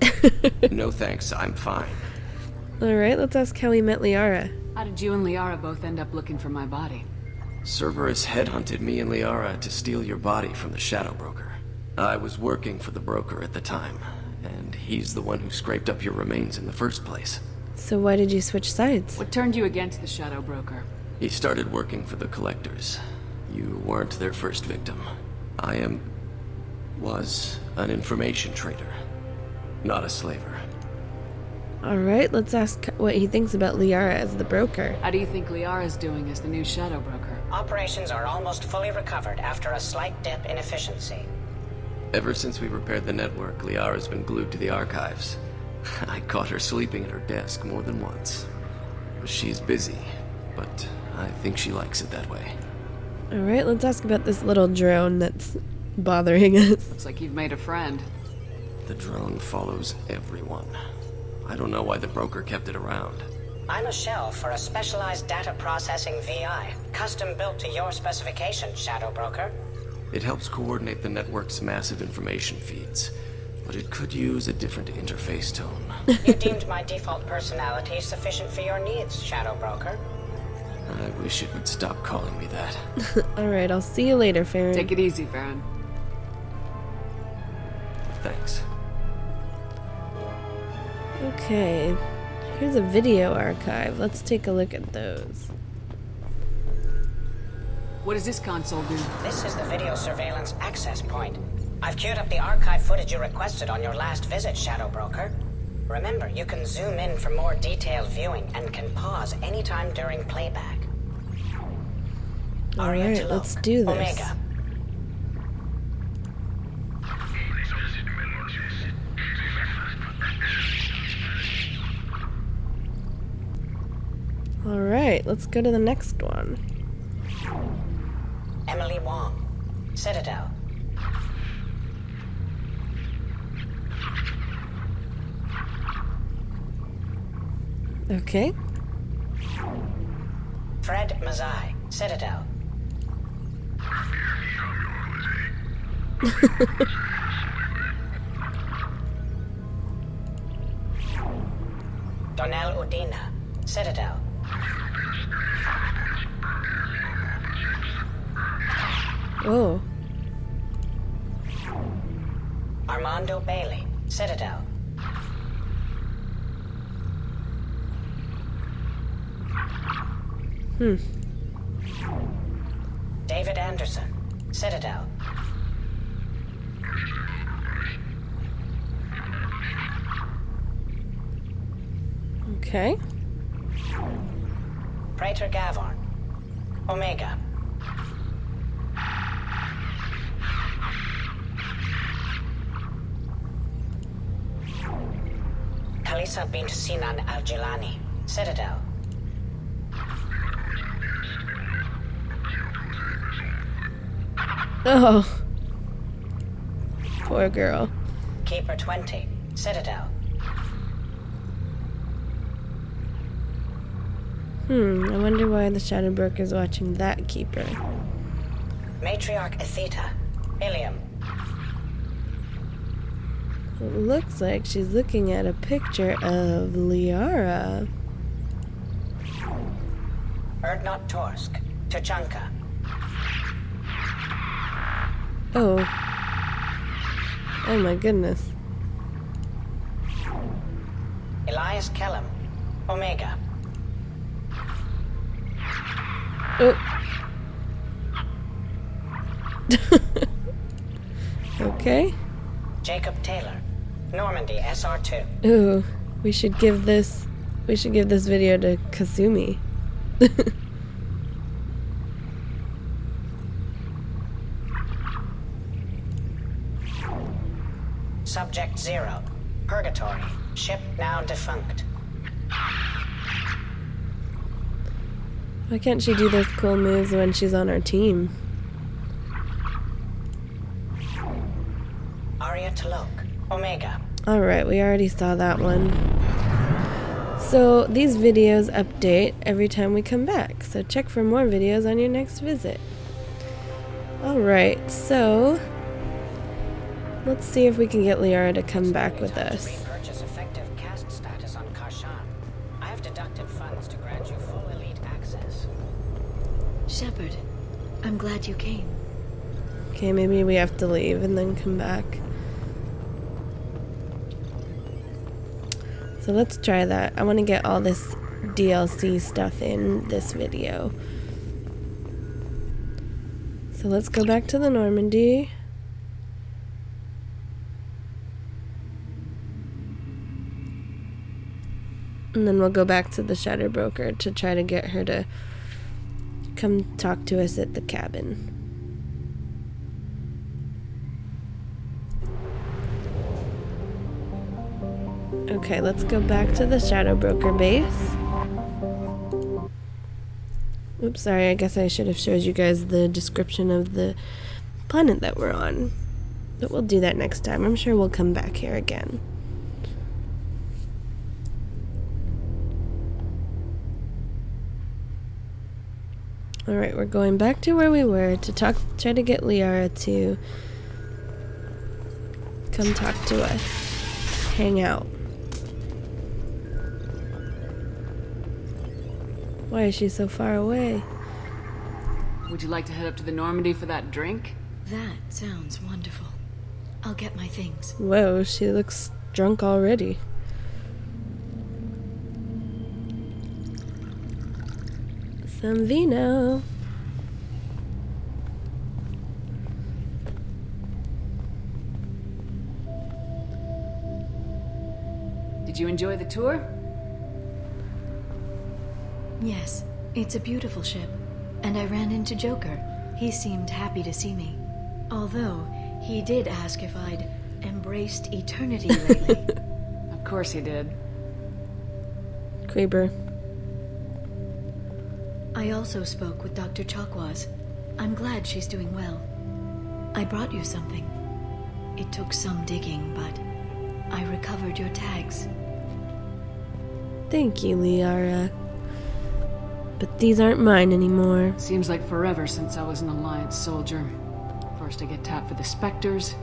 No thanks, I'm fine. Alright, let's ask how we met Liara. How did you and Liara both end up looking for my body? Cerberus headhunted me and Liara to steal your body from the Shadow Broker. I was working for the broker at the time, and he's the one who scraped up your remains in the first place. So why did you switch sides? What turned you against the Shadow Broker? He started working for the Collectors. You weren't their first victim. Was an information trader, not a slaver. Alright, let's ask what he thinks about Liara as the broker. How do you think Liara's doing as the new Shadow Broker? Operations are almost fully recovered after a slight dip in efficiency. Ever since we repaired the network, Liara's been glued to the archives. I caught her sleeping at her desk more than once. She's busy, but I think she likes it that way. Alright, let's ask about this little drone that's bothering us. Looks like you've made a friend. The drone follows everyone. I don't know why the broker kept it around. I'm a shell for a specialized data processing VI, custom built to your specifications, Shadow Broker. It helps coordinate the network's massive information feeds, but it could use a different interface tone. You deemed my default personality sufficient for your needs, Shadow Broker. I wish it would stop calling me that. Alright, I'll see you later, Farron. Take it easy, Farron. Thanks. Okay, here's a video archive. Let's take a look at those. What does this console do? This is the video surveillance access point. I've queued up the archive footage you requested on your last visit, Shadow Broker. Remember, you can zoom in for more detailed viewing and can pause anytime during playback. Alright, let's do this. Omega. Alright, let's go to the next one. Emily Wong, Citadel. Okay. Fred Mazai, Citadel. Donnell Udina, Citadel. Oh. Armando Bailey, Citadel. David Anderson, Citadel. Okay. Praetor Gavorn, Omega. Kalisa bint Sinan Al-Jilani, Citadel. Oh. Poor girl. Keeper 20, Citadel. I wonder why the Shadow Broker's watching that keeper. Matriarch Atheta, Ilium. It looks like she's looking at a picture of Liara. Erdnot Torsk, Tuchanka. Oh. Oh my goodness. Elias Kellum, Omega. Oh. Okay. Jacob Taylor, Normandy SR2. Ooh, we should give this video to Kasumi. Subject 0, Purgatory, ship now defunct. Why can't she do those cool moves when she's on our team? Aria Talok, Omega. Alright, we already saw that one. So these videos update every time we come back, so check for more videos on your next visit. Alright, so let's see if we can get Liara to come back with us. Repurchase effective caste status on Karshan. I have deducted funds to grant you full elite access. Shepard, I'm glad you came. Okay, maybe we have to leave and then come back. So let's try that. I want to get all this DLC stuff in this video. So let's go back to the Normandy. And then we'll go back to the Shadow Broker to try to get her to come talk to us at the cabin. Okay, let's go back to the Shadow Broker base. Oops, sorry, I guess I should have showed you guys the description of the planet that we're on. But we'll do that next time. I'm sure we'll come back here again. Alright, we're going back to where we were to try to get Liara to come talk to us. Hang out. Why is she so far away? Would you like to head up to the Normandy for that drink? That sounds wonderful. I'll get my things. Whoa, she looks drunk already. Some vino. Did you enjoy the tour? Yes, it's a beautiful ship. And I ran into Joker. He seemed happy to see me. Although, he did ask if I'd embraced eternity lately. Of course he did. Creeper. I also spoke with Dr. Chakwas. I'm glad she's doing well. I brought you something. It took some digging, but I recovered your tags. Thank you, Liara. But these aren't mine anymore. Seems like forever since I was an Alliance soldier. First I get tapped for the Spectres,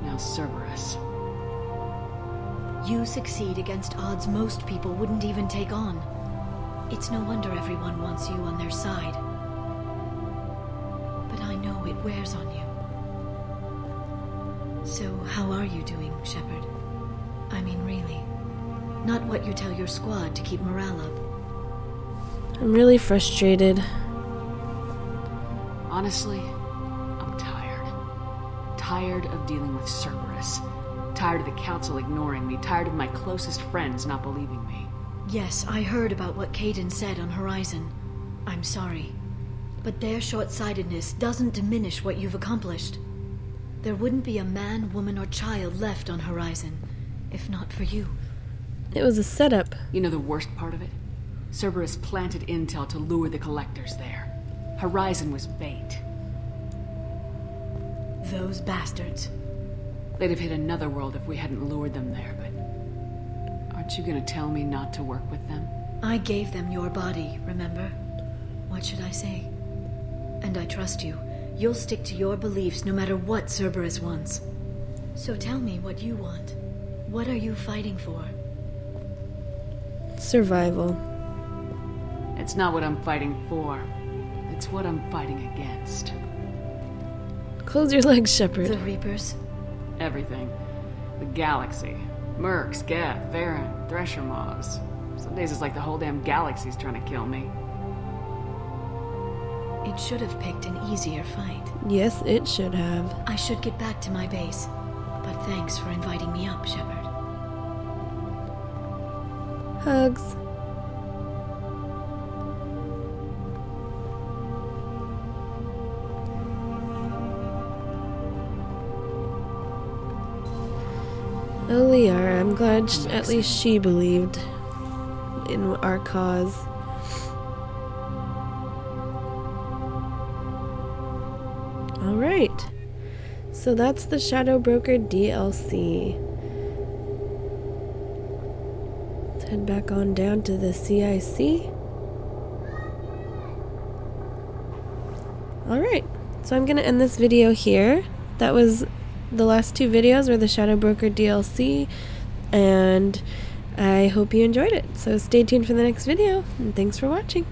now Cerberus. You succeed against odds most people wouldn't even take on. It's no wonder everyone wants you on their side. But I know it wears on you. So how are you doing, Shepard? I mean, really. Not what you tell your squad to keep morale up. I'm really frustrated. Honestly, I'm tired. Tired of dealing with Cerberus. Tired of the Council ignoring me. Tired of my closest friends not believing me. Yes, I heard about what Caden said on Horizon. I'm sorry. But their short-sightedness doesn't diminish what you've accomplished. There wouldn't be a man, woman, or child left on Horizon, if not for you. It was a setup. You know the worst part of it? Cerberus planted intel to lure the Collectors there. Horizon was bait. Those bastards. They'd have hit another world if we hadn't lured them there, but... Aren't you gonna tell me not to work with them? I gave them your body, remember? What should I say? And I trust you. You'll stick to your beliefs no matter what Cerberus wants. So tell me what you want. What are you fighting for? Survival. It's not what I'm fighting for. It's what I'm fighting against. Close your legs, Shepard. The Reapers? Everything. The galaxy. Mercs, Geth, Varen, Thresher Moths. Some days it's like the whole damn galaxy's trying to kill me. It should have picked an easier fight. Yes, it should have. I should get back to my base. But thanks for inviting me up, Shepard. Hugs. Oh, Liara, I'm glad at least she believed in our cause. Alright. So that's the Shadow Broker DLC. Let's head back on down to the CIC. Alright, so I'm gonna end this video here. That was the last two videos were the Shadow Broker DLC, and I hope you enjoyed it. So stay tuned for the next video, and thanks for watching.